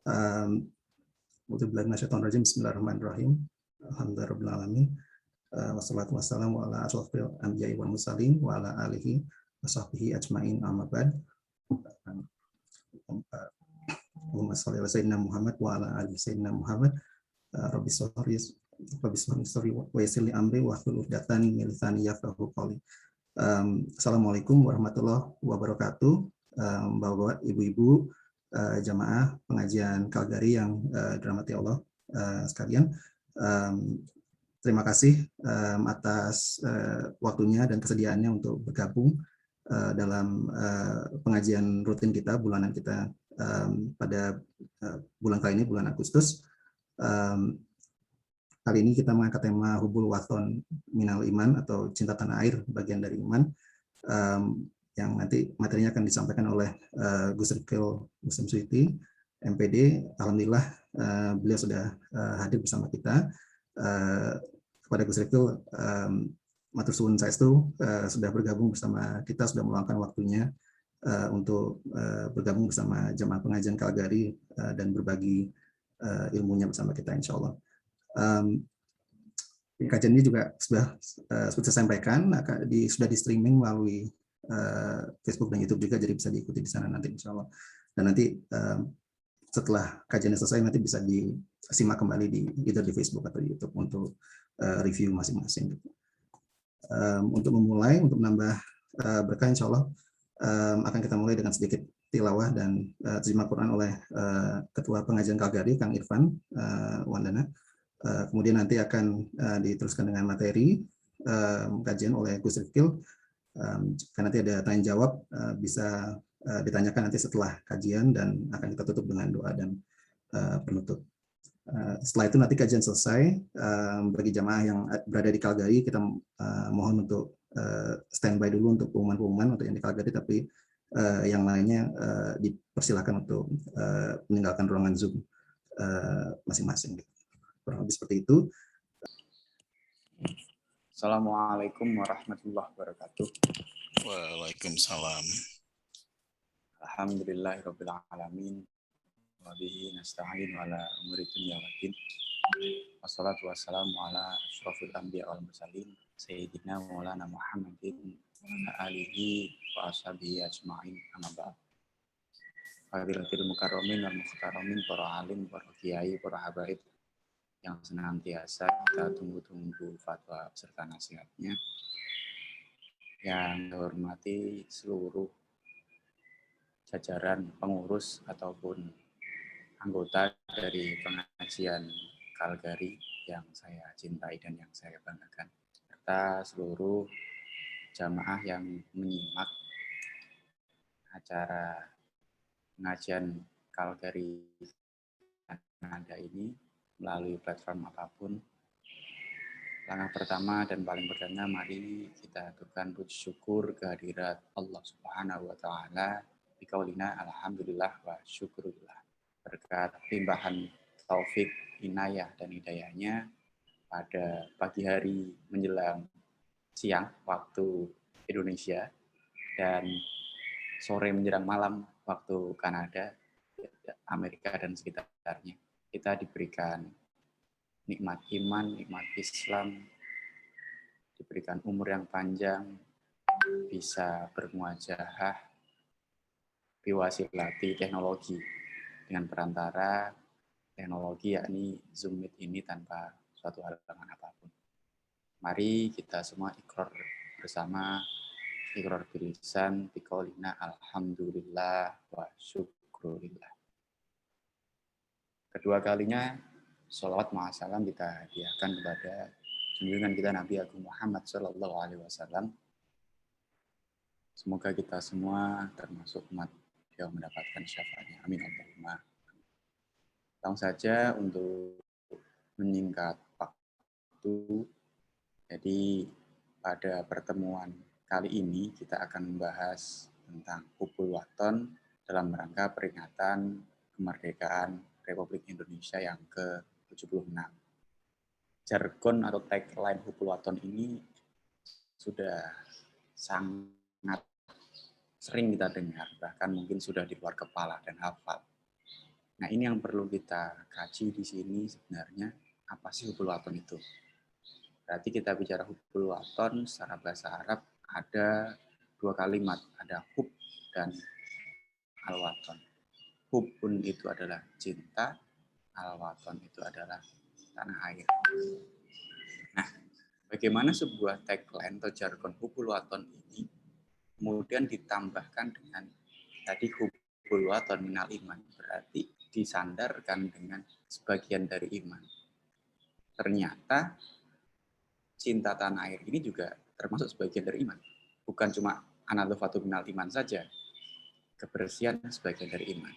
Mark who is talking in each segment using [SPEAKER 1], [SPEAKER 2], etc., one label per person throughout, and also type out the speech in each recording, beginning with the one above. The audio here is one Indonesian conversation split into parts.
[SPEAKER 1] Bismillahirrahmanirrahim. Alhamdulillahirrahmanirrahim. Wassalatu wassalamu ala asyrofil anbiya'i wal mursalin wa ala alihi wa sahbihi ajma'in amma ba'd. Allahumma shalli ala sayyidina Muhammad wa ala ali sayyidina Muhammad. Rabbi sholli wa yassir li amri wa hlul 'uqdatam min lisani yafqahu qawli. Assalamualaikum warahmatullahi wabarakatuh. Bapak-bapak, ibu-ibu, jamaah pengajian Calgary yang dirahmati Allah sekalian. Terima kasih atas waktunya dan kesediaannya untuk bergabung dalam pengajian rutin kita, bulanan kita pada bulan kali ini, bulan Agustus. Kali ini kita mengangkat tema Hubul Wathon Minal Iman atau cinta tanah air, bagian dari iman, yang nanti materinya akan disampaikan oleh Gus Rifkil Muslim Suiti, MPD. Alhamdulillah beliau sudah hadir bersama kita. Kepada Gus Rifkil, matur suwun saestu sudah bergabung bersama kita, sudah meluangkan waktunya untuk bergabung bersama jamaah pengajian Calgary dan berbagi ilmunya bersama kita, insya Allah. Kajian ini juga sudah seperti saya sampaikan, sudah di streaming melalui Facebook dan YouTube juga, jadi bisa diikuti di sana nanti, insya Allah. Dan nanti setelah kajiannya selesai nanti bisa disimak kembali di either di Facebook atau di YouTube untuk review masing-masing. Untuk memulai, untuk menambah berkah, insya Allah akan kita mulai dengan sedikit tilawah dan terjemah Quran oleh Ketua Pengajian Calgary, Kang Irfan Wandana. Kemudian nanti akan diteruskan dengan materi kajian oleh Gus Rifkil. Jika nanti ada tanya jawab bisa ditanyakan nanti setelah kajian, dan akan kita tutup dengan doa dan penutup. Setelah itu nanti kajian selesai, bagi jamaah yang berada di Calgary kita mohon untuk standby dulu untuk pengumuman-pengumuman untuk yang di Calgary, tapi yang lainnya dipersilakan untuk meninggalkan ruangan Zoom masing-masing. Kurang lebih seperti itu.
[SPEAKER 2] Assalamualaikum warahmatullahi wabarakatuh.
[SPEAKER 3] Waalaikumsalam.
[SPEAKER 2] Alhamdulillahirabbil alamin. Wa bihi nasta'in ala umuri dunya waddin. Wassalatu wassalamu ala asyrofil anbiya wal mursalin sayyidina maulana Muhammadin wa ala alihi wa ashabihi ajma'in amma ba'd. Fadilatul mukarramin wal muhtaramin, para alim, para kiai, para habaib yang senantiasa kita tunggu-tunggu fatwa serta nasihatnya. Yang hormati seluruh jajaran pengurus ataupun anggota dari pengajian Calgary yang saya cintai dan yang saya banggakan, serta seluruh jamaah yang menyimak acara pengajian Calgary Kanada ini melalui platform apapun. Langkah pertama dan paling perdana, mari kita aturkan puji syukur kehadirat Allah Subhanahu wa taala biqaulina alhamdulillah wa syukurillah. Berkat limpahan taufik, inayah dan hidayahnya pada pagi hari menjelang siang waktu Indonesia dan sore menjelang malam waktu Kanada, Amerika dan sekitarnya, kita diberikan nikmat iman, nikmat Islam, diberikan umur yang panjang, bisa bermuajahah biwasilati teknologi dengan perantara teknologi, yakni Zoom Meet ini, tanpa suatu halangan apapun. Mari kita semua ikrar bersama, ikrar bilisan, biqaulina alhamdulillah wa syukurillah. Kedua kalinya, sholawat ma'asalam kita hadiahkan kepada junjungan kita Nabi Agung Muhammad Sallallahu Alaihi Wasallam. Semoga kita semua termasuk umat yang mendapatkan syafaatnya. Amin Allahumma. Langsung saja untuk menyingkat waktu. Jadi pada pertemuan kali ini kita akan membahas tentang Hubul Wathon dalam rangka peringatan kemerdekaan Republik Indonesia yang ke-76. Jargon atau tagline Hubul Wathon ini sudah sangat sering kita dengar, bahkan mungkin sudah di luar kepala dan hafal. Nah, ini yang perlu kita kaji di sini sebenarnya, apa sih hubul waton itu? Berarti kita bicara hubul waton secara bahasa Arab ada dua kalimat, ada hub dan al-waton. Hubun itu adalah cinta, al-waton itu adalah tanah air. Nah, bagaimana sebuah tagline atau jargon hubul waton ini kemudian ditambahkan dengan tadi hubul waton minal iman, berarti disandarkan dengan sebagian dari iman. Ternyata cinta tanah air ini juga termasuk sebagian dari iman. Bukan cuma analofatu minal iman saja, kebersihan sebagian dari iman.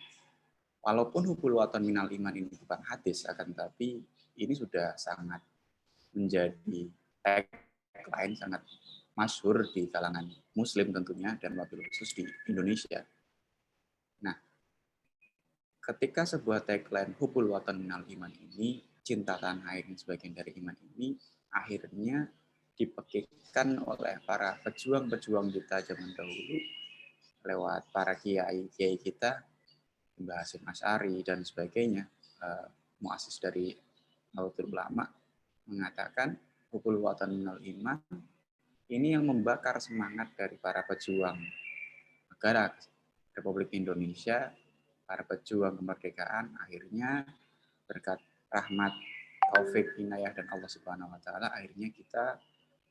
[SPEAKER 2] Walaupun hubul waton minal iman ini bukan hadis, akan tetapi ini sudah sangat menjadi tagline sangat masyhur di kalangan muslim tentunya, dan wabil khusus di Indonesia. Nah, ketika sebuah tagline hubul waton minal iman ini, cinta tanah air sebagian dari iman ini, akhirnya dipekikkan oleh para pejuang-pejuang kita zaman dahulu lewat para kiai-kiai kita, Mbah Hasyim Asy'ari dan sebagainya, muassis dari Nahdlatul Ulama, mengatakan hubul waton minal iman ini yang membakar semangat dari para pejuang negara Republik Indonesia, para pejuang kemerdekaan. Akhirnya berkat rahmat, taufik, inayah dan Allah Subhanahu wa taala, akhirnya kita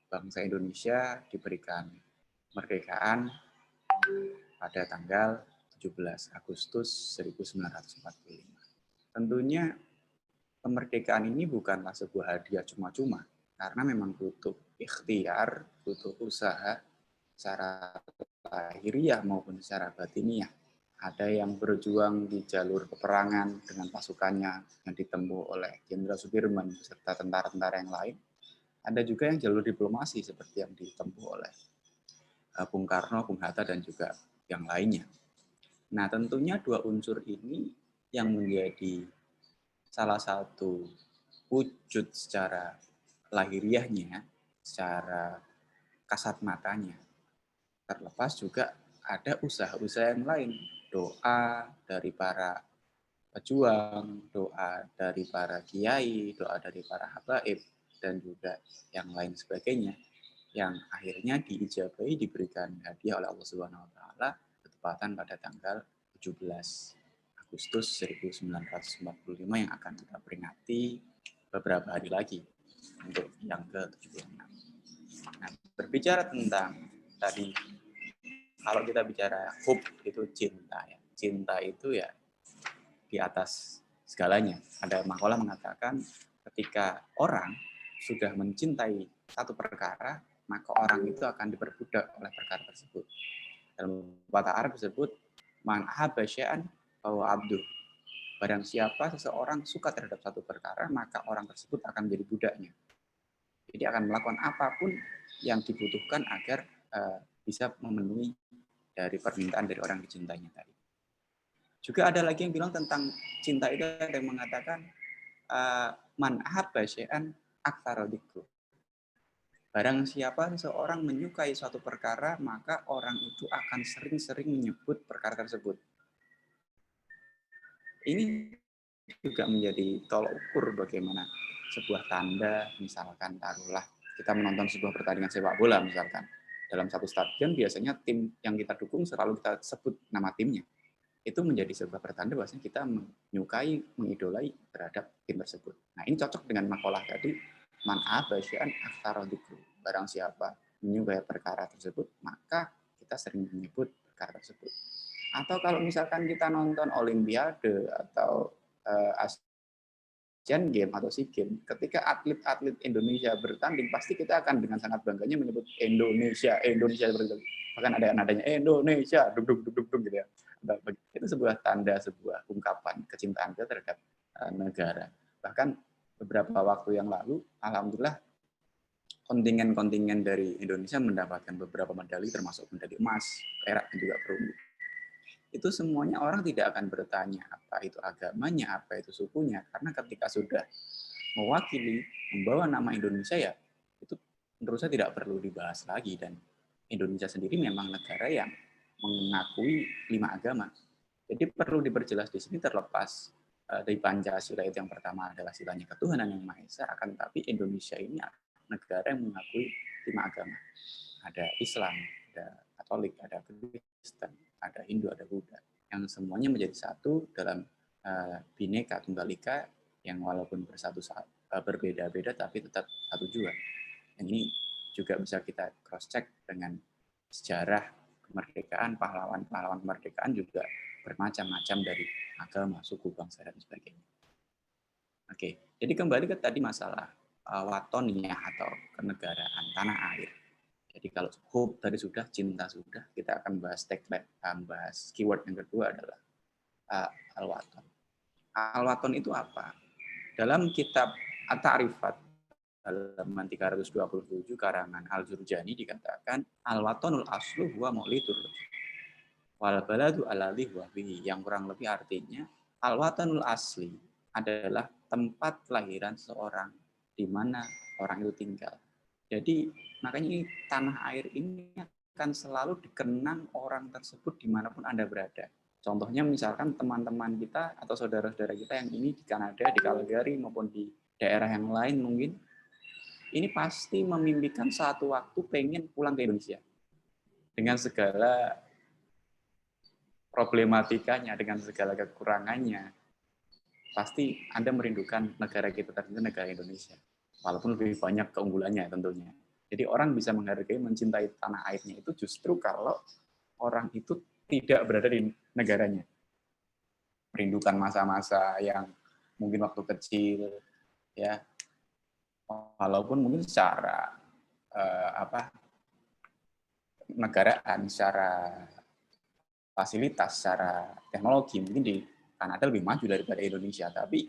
[SPEAKER 2] bangsa Indonesia diberikan kemerdekaan pada tanggal 17 Agustus 1945. Tentunya kemerdekaan ini bukanlah sebuah hadiah cuma-cuma, karena memang butuh ikhtiar, butuh usaha secara lahiriah maupun secara batiniah. Ada yang berjuang di jalur peperangan dengan pasukannya yang ditempuh oleh Jenderal Sudirman beserta tentara-tentara yang lain. Ada juga yang jalur diplomasi seperti yang ditempuh oleh Bung Karno, Bung Hatta, dan juga yang lainnya. Nah, tentunya dua unsur ini yang menjadi salah satu wujud secara lahiriahnya, secara kasat matanya. Terlepas juga ada usaha-usaha yang lain, doa dari para pejuang, doa dari para kiai, doa dari para habaib, dan juga yang lain sebagainya, yang akhirnya diijabahi, diberikan hadiah oleh Allah Subhanahu wa taala bertepatan pada tanggal 17 Agustus 1945 yang akan kita peringati beberapa hari lagi untuk yang ke-76. Nah, berbicara tentang tadi, kalau kita bicara hub itu cinta ya. Cinta itu ya di atas segalanya. Ada makalah mengatakan ketika orang sudah mencintai satu perkara, maka orang itu akan diperbudak oleh perkara tersebut. Dalam bahasa Arab disebut man ahabba syai'an fahuwa abduh. Barang siapa seseorang suka terhadap satu perkara, maka orang tersebut akan menjadi budaknya. Jadi akan melakukan apapun yang dibutuhkan agar bisa memenuhi dari permintaan dari orang dicintainya tadi. Juga ada lagi yang bilang tentang cinta itu, ada yang mengatakan man ahabba syai'an aktsara dzikru. Barang siapa seseorang menyukai suatu perkara, maka orang itu akan sering-sering menyebut perkara tersebut. Ini juga menjadi tolok ukur bagaimana sebuah tanda, misalkan taruhlah kita menonton sebuah pertandingan sepak bola misalkan. Dalam satu stadion biasanya tim yang kita dukung selalu kita sebut nama timnya. Itu menjadi sebuah pertanda bahwasanya kita menyukai, mengidolai terhadap tim tersebut. Nah, ini cocok dengan makalah tadi, man ahabba syai'an aktsara dzikru. Barang siapa menyukai perkara tersebut, maka kita sering menyebut perkara tersebut. Atau kalau misalkan kita nonton Olimpiade atau Asian Games atau SEA Games, ketika atlet-atlet Indonesia bertanding, pasti kita akan dengan sangat bangganya menyebut Indonesia. Bahkan ada nadanya Indonesia, duk gitu ya. Itu sebuah tanda, sebuah ungkapan kecintaan kita terhadap negara. Bahkan beberapa waktu yang lalu, alhamdulillah, kontingen-kontingen dari Indonesia mendapatkan beberapa medali, termasuk medali emas, perak, dan juga perunggu. Itu semuanya orang tidak akan bertanya apa itu agamanya, apa itu sukunya, karena ketika sudah mewakili, membawa nama Indonesia, ya itu menurut saya tidak perlu dibahas lagi. Dan Indonesia sendiri memang negara yang mengakui 5 agama. Jadi perlu diperjelas di sini, terlepas dari Pancasila itu yang pertama adalah silanya ketuhanan yang Maha Esa, akan tetapi Indonesia ini negara yang mengakui 5 agama. Ada Islam, ada Katolik, ada Kristen, ada Hindu, ada Buddha, yang semuanya menjadi satu dalam Bhinneka Tunggal Ika, yang walaupun berbeda-beda tapi tetap satu juga. Yang ini juga bisa kita cross check dengan sejarah kemerdekaan, pahlawan-pahlawan kemerdekaan juga bermacam-macam dari agama, suku, bangsa, dan sebagainya. Oke, jadi kembali ke tadi masalah watonia atau kenegaraan tanah air. Jadi kalau hope tadi sudah, cinta sudah, kita akan bahas tagline, bahas keyword yang kedua adalah al-waton. Al-waton itu apa? Dalam kitab At-Ta'rifat halaman 327 karangan Al-Jurjani dikatakan al-watonul aslu huwa maulidur wal baladu alladhi huwa bihi, yang kurang lebih artinya al-watonul asli adalah tempat kelahiran seorang di mana orang itu tinggal. Jadi makanya tanah air ini akan selalu dikenang orang tersebut dimanapun Anda berada. Contohnya misalkan teman-teman kita atau saudara-saudara kita yang ini di Kanada, di Calgary maupun di daerah yang lain mungkin, ini pasti memimpikan suatu waktu pengen pulang ke Indonesia. Dengan segala problematikanya, dengan segala kekurangannya, pasti Anda merindukan negara kita tercinta, negara Indonesia. Walaupun lebih banyak keunggulannya tentunya. Jadi orang bisa menghargai, mencintai tanah airnya itu justru kalau orang itu tidak berada di negaranya. Merindukan masa-masa yang mungkin waktu kecil, ya, walaupun mungkin secara negaraan, secara fasilitas, secara teknologi mungkin di Kanada lebih maju daripada Indonesia, tapi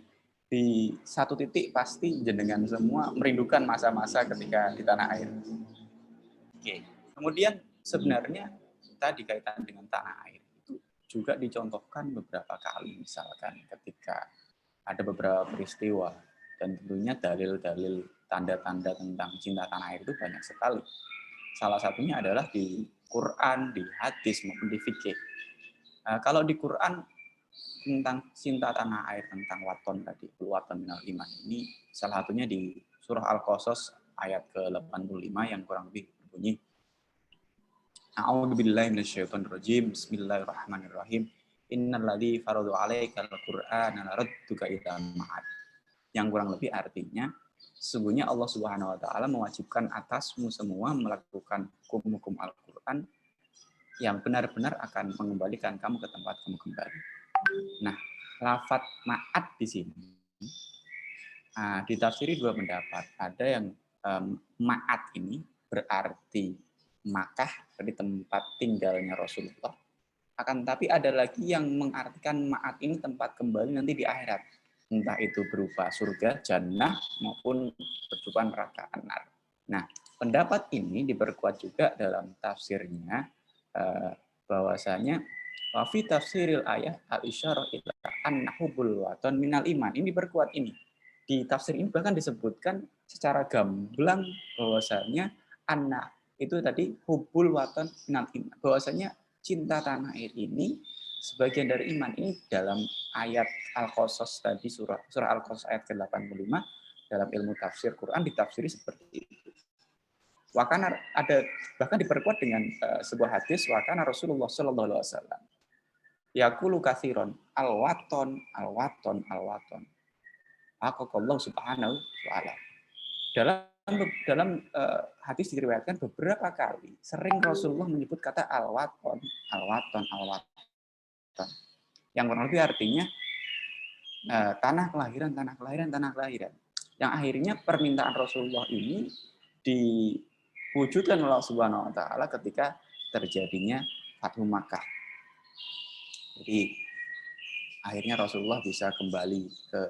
[SPEAKER 2] di satu titik pasti jenengan semua merindukan masa-masa ketika di tanah air. Oke. Kemudian sebenarnya tadi kaitan dengan tanah air itu juga dicontohkan beberapa kali, misalkan ketika ada beberapa peristiwa, dan tentunya dalil-dalil tanda-tanda tentang cinta tanah air itu banyak sekali. Salah satunya adalah di Quran, di hadis maupun di fikih. Kalau di Quran tentang cinta tanah air, tentang waton tadi, waton minal iman, ini salah satunya di surah Al-Qasas ayat ke-85 yang kurang lebih berbunyi, A'udzubillahi minasyaitonirrajim, bismillahirrahmanirrahim, innalladzi faradu 'alaikal qur'ana laradduka ila ma'ad. Yang kurang lebih artinya, sesungguhnya Allah Subhanahu wa taala mewajibkan atasmu semua melakukan hukum-hukum Al-Qur'an yang benar-benar akan mengembalikan kamu ke tempat kamu kembali. Nah, lafadz ma'ad di sini ditafsiri dua pendapat. Ada yang ma'ad ini berarti Makkah, dari tempat tinggalnya Rasulullah. Akan tapi ada lagi yang mengartikan ma'ad ini tempat kembali nanti di akhirat. Entah itu berupa surga, jannah, maupun berupa neraka, anar. Nah, pendapat ini diperkuat juga dalam tafsirnya, bahwasanya wa fi tafsiril ayat al-isyarah ila annahubul waton minal iman. Ini diperkuat ini. Di tafsir ini bahkan disebutkan secara gamblang bahwasanya anna itu tadi hubul waton minal iman. Bahwasanya cinta tanah air ini sebagian dari iman. Ini dalam ayat Al-Qasas tadi, surah Al-Qasas ayat ke-85 dalam ilmu tafsir Quran ditafsiri seperti itu. Wakana ada bahkan diperkuat dengan sebuah hadis, wakana Rasulullah sallallahu alaihi wasallam yaqulu katsiran al-waton al-waton al-waton. Allah Subhanahu wa taala. Dalam hadis diriwayatkan beberapa kali sering Rasulullah menyebut kata al-waton al-waton al-waton. Yang kurang lebih artinya tanah kelahiran, tanah kelahiran, tanah kelahiran. Yang akhirnya permintaan Rasulullah ini diwujudkan oleh Allah Subhanahu wa taala ketika terjadinya Fathu Makkah. Jadi akhirnya Rasulullah bisa kembali ke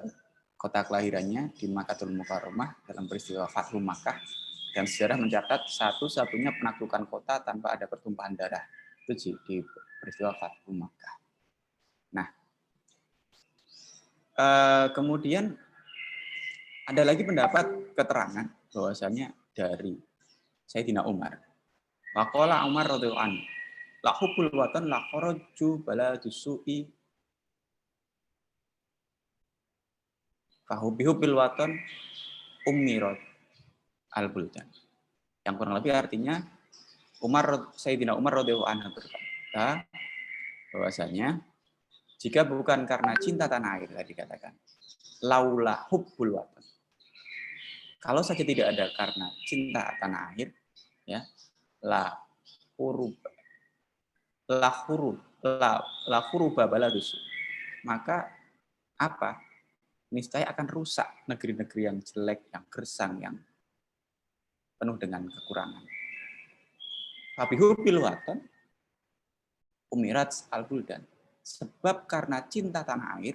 [SPEAKER 2] kota kelahirannya di Makkahul Mukarramah dalam peristiwa Fathu Makkah, dan sejarah mencatat satu-satunya penaklukan kota tanpa ada pertumpahan darah itu di peristiwa Fathu Makkah. Nah, kemudian ada lagi pendapat keterangan bahwasanya dari Sayyidina Umar. Waqala Umar radhiyallahu anhu, la hubbul watan la kharaju baladus su'i Fahubihubil waton ummirat al-buldan. Yang kurang lebih artinya Sayyidina Umar radhiyallahu anhu berkata bahwasanya jika bukan karena cinta tanah air tadi katakan, laula hubbul watan. Kalau saja tidak ada karena cinta tanah air, ya, la huruba baladus. Maka apa? Niscaya akan rusak negeri-negeri yang jelek, yang gersang, yang penuh dengan kekurangan. Fabihubil watan umirat al-buldan. Sebab karena cinta tanah air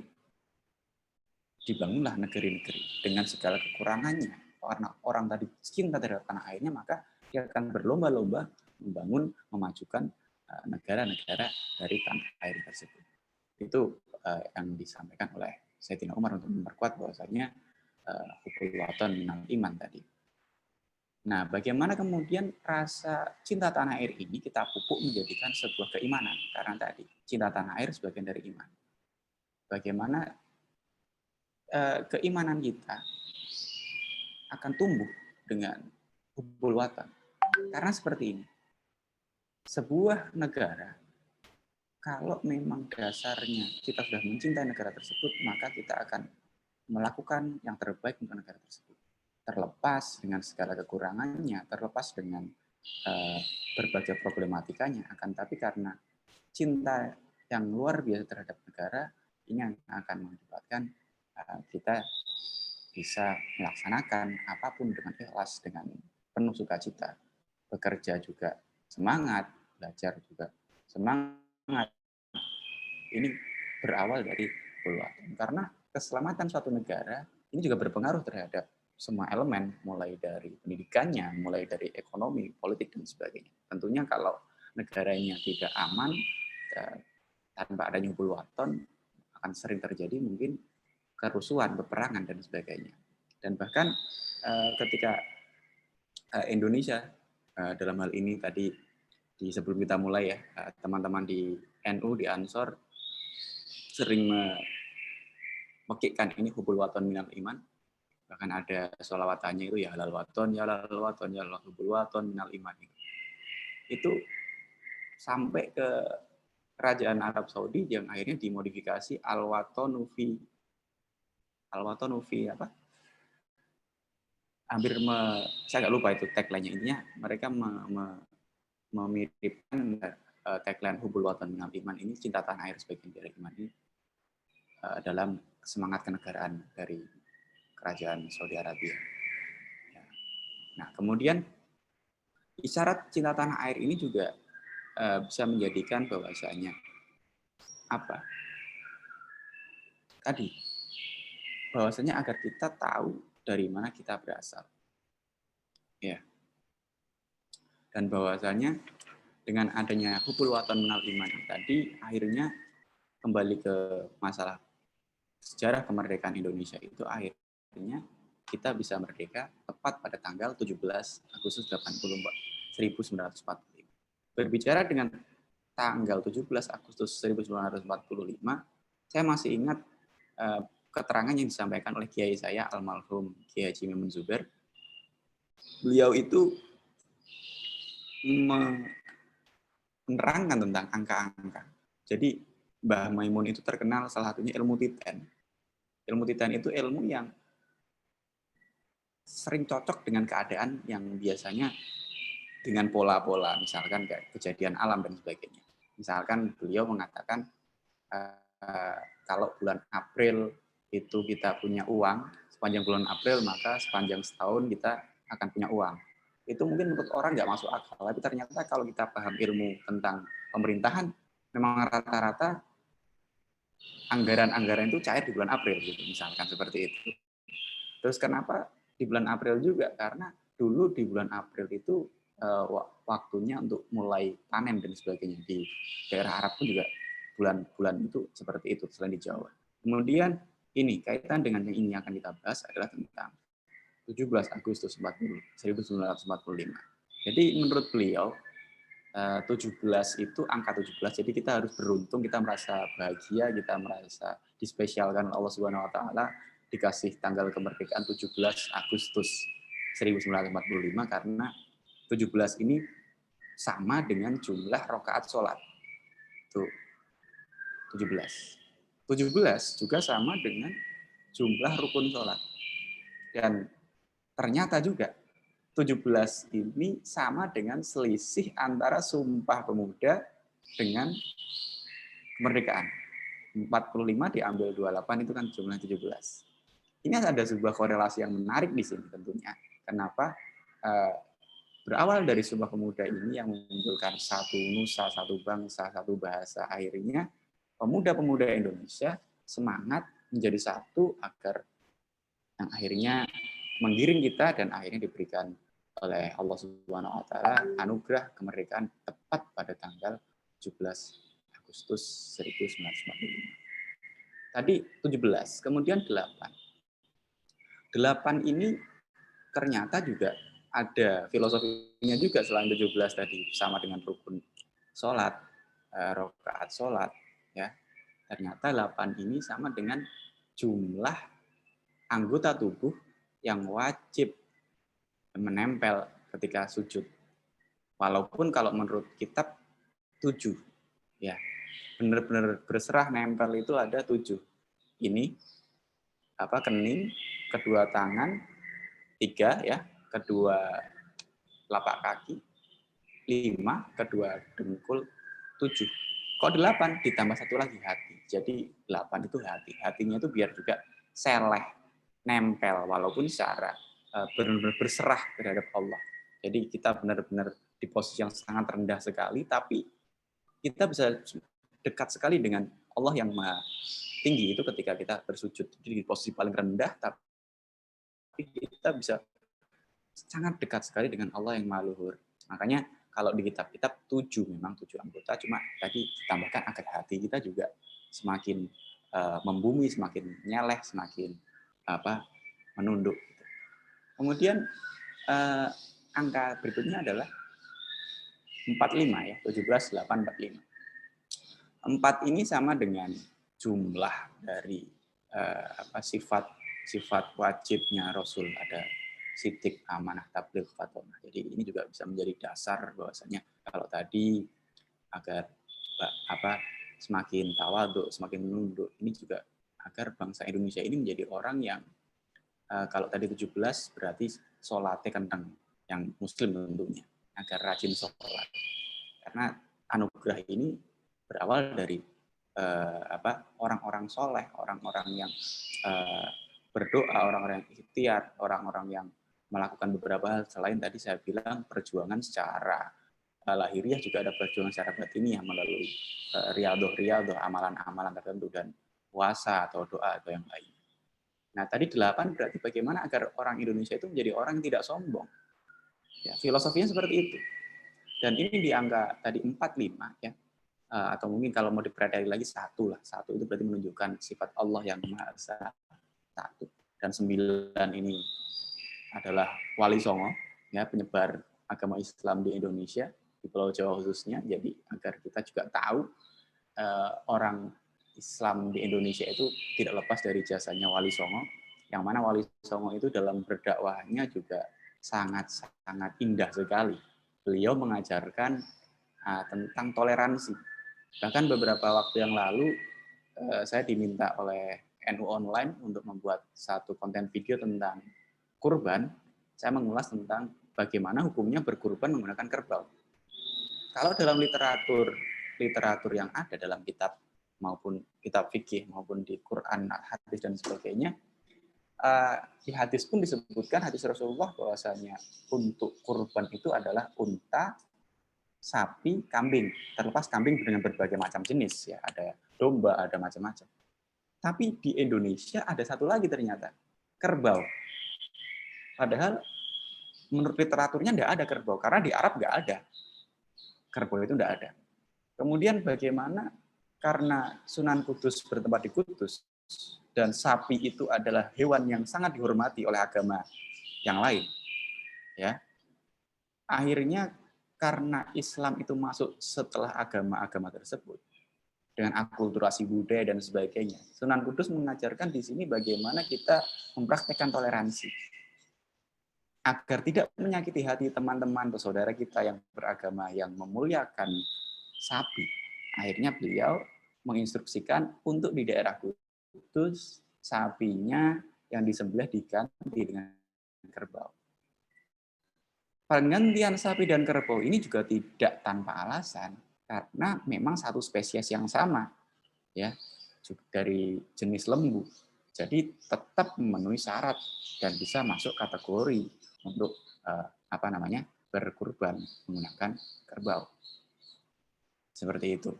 [SPEAKER 2] dibangunlah negeri-negeri dengan segala kekurangannya. Karena orang tadi cinta terhadap tanah airnya, maka dia akan berlomba-lomba membangun, memajukan negara-negara dari tanah air tersebut. Itu yang disampaikan oleh Sayyidina Umar untuk memperkuat bahwasanya hubbul watan minal iman tadi. Nah, bagaimana kemudian rasa cinta tanah air ini kita pupuk menjadikan sebuah keimanan? Karena tadi cinta tanah air sebagian dari iman. Bagaimana keimanan kita akan tumbuh dengan hubbul watan? Karena seperti ini, sebuah negara kalau memang dasarnya kita sudah mencintai negara tersebut, maka kita akan melakukan yang terbaik untuk negara tersebut. Terlepas dengan segala kekurangannya, terlepas dengan berbagai problematikanya, akan tapi karena cinta yang luar biasa terhadap negara, ini yang akan mengakibatkan kita bisa melaksanakan apapun dengan ikhlas, dengan penuh sukacita. Bekerja juga semangat, belajar juga semangat. Ini berawal dari hubbul watan. Karena keselamatan suatu negara ini juga berpengaruh terhadap semua elemen, mulai dari pendidikannya, mulai dari ekonomi, politik, dan sebagainya. Tentunya kalau negaranya tidak aman, tanpa adanya hubbul watan, akan sering terjadi mungkin kerusuhan, peperangan, dan sebagainya. Dan bahkan ketika Indonesia, dalam hal ini tadi sebelum kita mulai ya, teman-teman di NU, di Ansor, sering memekikkan ini hubbul watan minal iman. Bahkan ada sholawatannya itu ya halal waton, ya halal waton, ya halal hubbul watan minal iman. Itu sampai ke kerajaan Arab Saudi yang akhirnya dimodifikasi al-watanu fi apa? Saya nggak lupa itu tagline-nya. Intinya mereka memiripkan tagline hubbul watan minal iman ini, cinta tanah air sebagian dari iman ini, dalam semangat kenegaraan dari kerajaan Saudi Arabia. Nah, kemudian isyarat cinta tanah air ini juga bisa menjadikan bahwasanya apa? Tadi bahwasanya agar kita tahu dari mana kita berasal. Ya. Dan bahwasanya dengan adanya hubbul watan minal iman tadi akhirnya kembali ke masalah sejarah kemerdekaan Indonesia itu, akhirnya kita bisa merdeka tepat pada tanggal 17 Agustus 1945. Berbicara dengan tanggal 17 Agustus 1945, saya masih ingat keterangan yang disampaikan oleh kiai saya, almarhum Kiai Haji Maimun Zubair. Beliau itu menerangkan tentang angka-angka. Jadi Mbah Maimun itu terkenal salah satunya ilmu titen. Ilmu titen itu ilmu yang sering cocok dengan keadaan yang biasanya dengan pola-pola, misalkan kayak kejadian alam dan sebagainya. Misalkan beliau mengatakan kalau bulan April itu kita punya uang, sepanjang bulan April maka sepanjang setahun kita akan punya uang. Itu mungkin menurut orang nggak masuk akal, tapi ternyata kalau kita paham ilmu tentang pemerintahan, memang rata-rata anggaran-anggaran itu cair di bulan April, gitu, misalkan seperti itu. Terus kenapa di bulan April juga? Karena dulu di bulan April itu waktunya untuk mulai panen dan sebagainya. Di daerah Arab pun juga bulan-bulan itu seperti itu, selain di Jawa. Kemudian ini kaitan dengan yang ini akan kita bahas adalah tentang 17 Agustus 1945. Jadi menurut beliau 17 itu angka 17, jadi kita harus beruntung, kita merasa bahagia, kita merasa dispesialkan Allah Subhanahu wa taala dikasih tanggal kemerdekaan 17 Agustus 1945 karena 17 ini sama dengan jumlah rakaat sholat. Tuh, 17. 17 juga sama dengan jumlah rukun sholat. Dan ternyata juga 17 ini sama dengan selisih antara Sumpah Pemuda dengan kemerdekaan. 45 diambil 28 itu kan jumlah 17. Ini ada sebuah korelasi yang menarik di sini tentunya. Kenapa? Berawal dari Sumpah Pemuda ini yang memunculkan satu nusa, satu bangsa, satu bahasa. Akhirnya pemuda-pemuda Indonesia semangat menjadi satu agar yang akhirnya menggiring kita dan akhirnya diberikan oleh Allah Subhanahu wa taala anugerah kemerdekaan tepat pada tanggal 17 Agustus 1945. Tadi 17, kemudian 8. 8 ini ternyata juga ada filosofinya juga selain 17 tadi sama dengan rukun sholat, rakaat sholat ya. Ternyata 8 ini sama dengan jumlah anggota tubuh yang wajib menempel ketika sujud. Walaupun kalau menurut kitab 7 ya. Benar-benar berserah nempel itu ada 7. Ini kening, kedua tangan, 3 ya, kedua telapak kaki, 5, kedua dengkul, 7. Kok 8 ditambah satu lagi hati. Jadi 8 itu hati. Hatinya itu biar juga seleh, nempel walaupun secara benar-benar berserah terhadap Allah. Jadi kita benar-benar di posisi yang sangat rendah sekali, tapi kita bisa dekat sekali dengan Allah yang maha tinggi itu ketika kita bersujud. Jadi di posisi paling rendah, tapi kita bisa sangat dekat sekali dengan Allah yang maha luhur. Makanya kalau di kitab-kitab 7 memang 7 anggota, cuma tadi ditambahkan agar hati kita juga semakin membumi, semakin nyeleh, semakin menunduk. Kemudian angka berikutnya adalah 45 ya, 17, 8, 45. 4 ini sama dengan jumlah dari sifat wajibnya Rasul, ada sidik, amanah, tabligh, fatonah. Jadi ini juga bisa menjadi dasar bahwasanya kalau tadi agar semakin tawadhu, semakin menunduk, ini juga agar bangsa Indonesia ini menjadi orang yang kalau tadi 17 berarti sholatnya kencang, yang muslim tentunya, agar rajin sholat. Karena anugerah ini berawal dari orang-orang soleh, orang-orang yang berdoa, orang-orang yang ikhtiar, orang-orang yang melakukan beberapa hal selain tadi saya bilang perjuangan secara lahiriah, juga ada perjuangan secara batiniah melalui riyadhah, amalan-amalan tertentu dan puasa atau doa atau yang lain. Nah, tadi 8 berarti bagaimana agar orang Indonesia itu menjadi orang yang tidak sombong. Ya, filosofinya seperti itu. Dan ini di angka tadi 45 ya. Atau mungkin kalau mau dipelajari lagi 1 lah. 1 itu berarti menunjukkan sifat Allah yang Maha Esa 1. Dan 9 ini adalah Wali Songo, ya, penyebar agama Islam di Indonesia, di Pulau Jawa khususnya. Jadi agar kita juga tahu orang Islam di Indonesia itu tidak lepas dari jasanya Wali Songo, yang mana Wali Songo itu dalam berdakwahnya juga sangat-sangat indah sekali. Beliau mengajarkan tentang toleransi. Bahkan beberapa waktu yang lalu saya diminta oleh NU Online untuk membuat satu konten video tentang kurban. Saya mengulas tentang bagaimana hukumnya berkurban menggunakan kerbau. Kalau dalam literatur yang ada dalam kitab maupun kitab fikih maupun di Quran, hadis dan sebagainya, di hadis pun disebutkan, hadis Rasulullah, bahwasanya untuk kurban itu adalah unta, sapi, kambing. Terlepas kambing dengan berbagai macam jenis, ya, ada domba, ada macam-macam. Tapi di Indonesia ada satu lagi ternyata, kerbau. Padahal menurut literaturnya tidak ada kerbau, karena di Arab nggak ada. Kerbau itu tidak ada. Kemudian bagaimana karena Sunan Kudus bertempat di Kudus dan sapi itu adalah hewan yang sangat dihormati oleh agama yang lain, ya. Akhirnya karena Islam itu masuk setelah agama-agama tersebut, dengan akulturasi budaya dan sebagainya. Sunan Kudus mengajarkan di sini bagaimana kita mempraktekkan toleransi agar tidak menyakiti hati teman-teman atau saudara kita yang beragama yang memuliakan sapi. Akhirnya beliau menginstruksikan untuk di daerah Kudus sapinya yang disembelih diganti dengan kerbau. Penggantian sapi dan kerbau ini juga tidak tanpa alasan, karena memang satu spesies yang sama, ya, dari jenis lembu. Jadi tetap memenuhi syarat dan bisa masuk kategori untuk berkurban menggunakan kerbau. Seperti itu.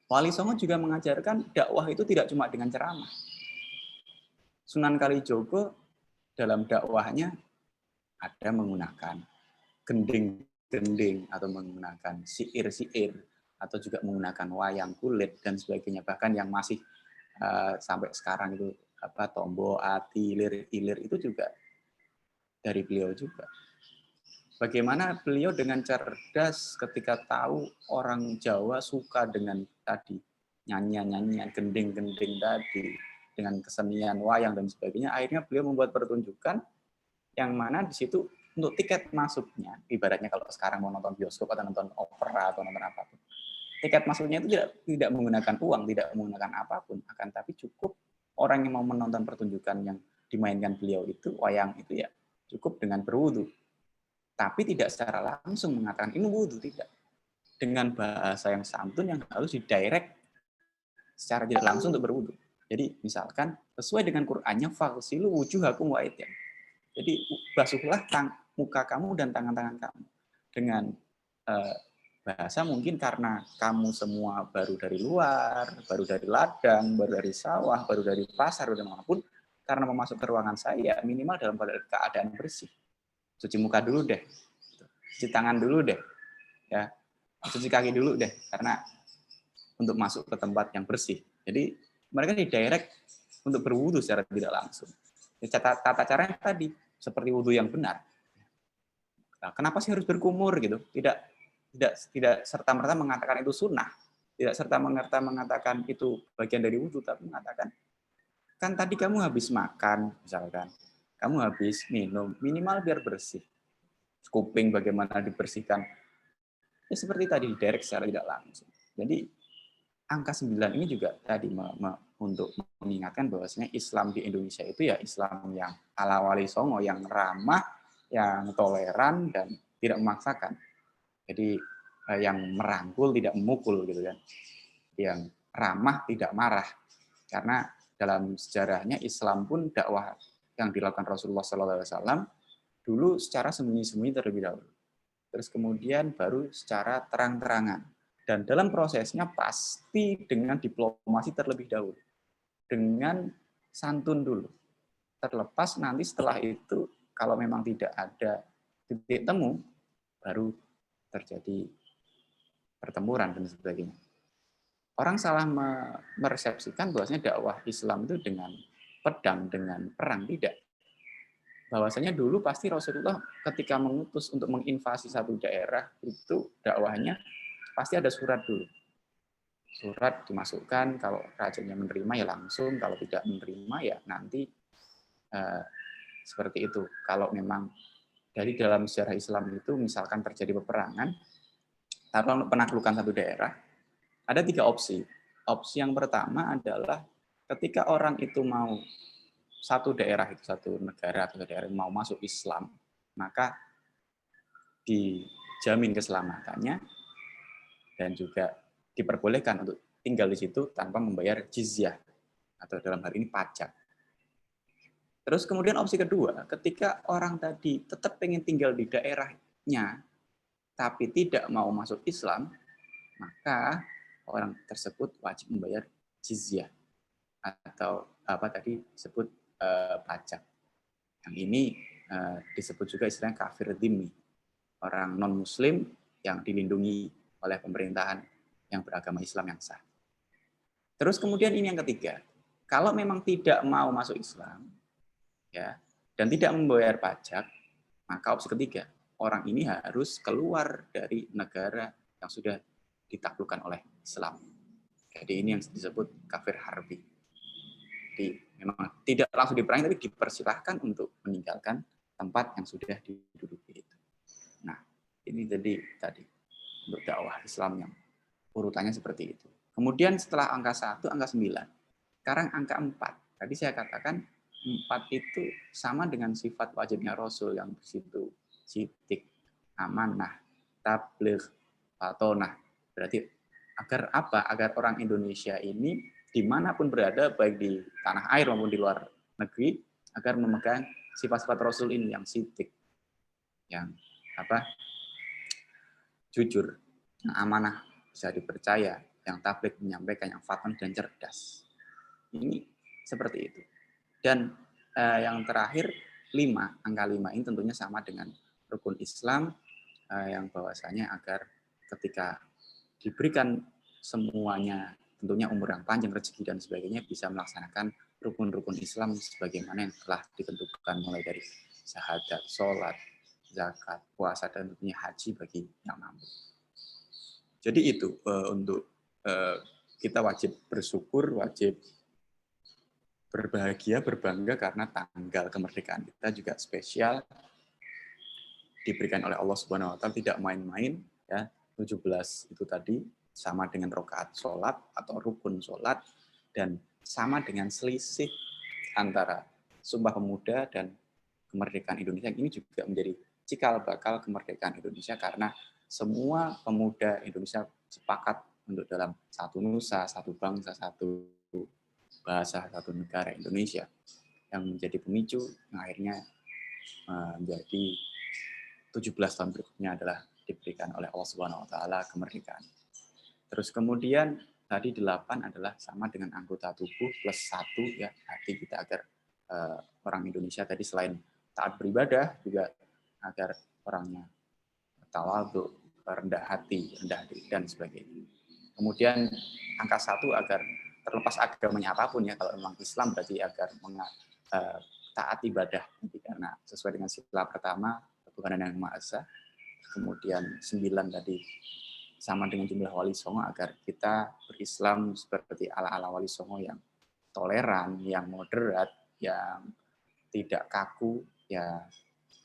[SPEAKER 2] Wali Songo juga mengajarkan dakwah itu tidak cuma dengan ceramah. Sunan Kalijogo dalam dakwahnya ada menggunakan gending-gending atau menggunakan siir-siir atau juga menggunakan wayang kulit dan sebagainya, bahkan yang masih sampai sekarang itu tombo, ati, ilir itu juga dari beliau juga. Bagaimana beliau dengan cerdas ketika tahu orang Jawa suka dengan tadi nyanyian-nyanyian gending-gending tadi dengan kesenian wayang dan sebagainya, akhirnya beliau membuat pertunjukan yang mana di situ untuk tiket masuknya, ibaratnya kalau sekarang mau nonton bioskop atau nonton opera atau nonton apapun, tiket masuknya itu tidak menggunakan uang, tidak menggunakan apapun, akan tapi cukup orang yang mau menonton pertunjukan yang dimainkan beliau itu, wayang itu ya cukup dengan berwudu. Tapi tidak secara langsung mengatakan ini wudu, tidak. Dengan bahasa yang santun yang harus didirect secara tidak langsung untuk berwudu. Jadi misalkan sesuai dengan Qur'annya faghsilu wujuhakum wa aydiyakum. Jadi basuhlah muka kamu dan tangan-tangan kamu. Dengan bahasa mungkin karena kamu semua baru dari luar, baru dari ladang, baru dari sawah, baru dari pasar, dan manapun, karena mau masuk ke ruangan saya, minimal dalam keadaan bersih. Cuci muka dulu deh, cuci tangan dulu deh, ya, cuci kaki dulu deh, karena untuk masuk ke tempat yang bersih. Jadi mereka didirect untuk berwudu secara tidak langsung. Tata caranya tadi seperti wudu yang benar. Nah, kenapa sih harus berkumur gitu? Tidak serta-merta mengatakan itu sunnah, tidak serta-merta mengatakan itu bagian dari wudu, tapi mengatakan kan tadi kamu habis makan, misalkan kamu habis minum, minimal biar bersih. Kuping bagaimana dibersihkan? Ya seperti tadi direct secara tidak langsung. Jadi angka 9 ini juga tadi untuk mengingatkan bahwasanya Islam di Indonesia itu ya Islam yang ala Wali Songo, yang ramah, yang toleran dan tidak memaksakan. Jadi yang merangkul tidak memukul gitu kan. Yang ramah tidak marah. Karena dalam sejarahnya Islam pun dakwah yang dilakukan Rasulullah SAW dulu secara sembunyi-sembunyi terlebih dahulu. Terus kemudian baru secara terang-terangan. Dan dalam prosesnya pasti dengan diplomasi terlebih dahulu. Dengan santun dulu. Terlepas nanti setelah itu, kalau memang tidak ada titik temu, baru terjadi pertempuran dan sebagainya. Orang salah meresepsikan bahwasanya dakwah Islam itu dengan pedang, dengan perang. Tidak. Bahwasanya dulu pasti Rasulullah ketika mengutus untuk menginvasi satu daerah, itu dakwahnya pasti ada surat dulu. Surat dimasukkan, kalau rajanya menerima ya langsung, kalau tidak menerima ya nanti seperti itu. Kalau memang dari dalam sejarah Islam itu misalkan terjadi peperangan, atau penaklukan satu daerah, ada 3 opsi. Opsi yang pertama adalah ketika orang itu mau satu daerah itu, satu negara atau daerah mau masuk Islam, maka dijamin keselamatannya dan juga diperbolehkan untuk tinggal di situ tanpa membayar jizyah atau dalam hal ini pajak. Terus kemudian opsi kedua, ketika orang tadi tetap pengen tinggal di daerahnya tapi tidak mau masuk Islam, maka orang tersebut wajib membayar jizyah atau disebut pajak. Yang ini disebut juga istilahnya kafir dhimmi, orang non-muslim yang dilindungi oleh pemerintahan yang beragama Islam yang sah. Terus kemudian ini yang ketiga, kalau memang tidak mau masuk Islam, ya, dan tidak membayar pajak, maka opsi ketiga, orang ini harus keluar dari negara yang sudah ditaklukkan oleh Islam. Jadi ini yang disebut kafir harbi. Jadi memang tidak langsung diperangi, tapi dipersilahkan untuk meninggalkan tempat yang sudah diduduki itu. Nah, ini jadi tadi untuk dakwah Islam yang urutannya seperti itu. Kemudian setelah angka 1, angka 9. Sekarang angka 4. Tadi saya katakan 4 itu sama dengan sifat wajibnya Rasul yang di situ. Sidik, amanah, tabligh, fatonah. Berarti agar apa? Agar orang Indonesia ini dimanapun berada, baik di tanah air maupun di luar negeri, agar memegang sifat-sifat Rasul ini yang sidik, yang jujur, yang amanah, bisa dipercaya, yang tabligh menyampaikan, yang faton dan cerdas. Ini seperti itu. Dan yang terakhir 5, angka 5 ini tentunya sama dengan rukun Islam yang bahwasanya agar ketika diberikan semuanya, tentunya umur yang panjang, rezeki dan sebagainya, bisa melaksanakan rukun-rukun Islam sebagaimana yang telah ditentukan mulai dari syahadat, sholat, zakat, puasa, dan tentunya haji bagi yang mampu. Jadi itu untuk kita wajib bersyukur, wajib berbahagia, berbangga karena tanggal kemerdekaan kita juga spesial, diberikan oleh Allah Subhanahu wa taala, tidak main-main ya. 17 itu tadi sama dengan rakaat sholat atau rukun sholat, dan sama dengan selisih antara Sumpah Pemuda dan kemerdekaan Indonesia. Ini juga menjadi cikal bakal kemerdekaan Indonesia karena semua pemuda Indonesia sepakat untuk dalam satu nusa, satu bangsa, satu bahasa, satu negara Indonesia, yang menjadi pemicu yang akhirnya menjadi 17 tahun berikutnya adalah diberikan oleh Allah Subhanahu wa taala kemerdekaan. Terus kemudian tadi 8 adalah sama dengan anggota tubuh plus 1 ya, hati kita agar orang Indonesia tadi selain taat beribadah juga agar orangnya tawadhu, rendah hati, rendah diri dan sebagainya. Kemudian angka 1 agar terlepas agamanya apapun ya, kalau memang Islam berarti agar taat ibadah, karena sesuai dengan sila pertama ketuhanan yang Maha Esa. Kemudian 9 tadi sama dengan jumlah wali songo agar kita berislam seperti ala-ala wali songo yang toleran, yang moderat, yang tidak kaku, ya,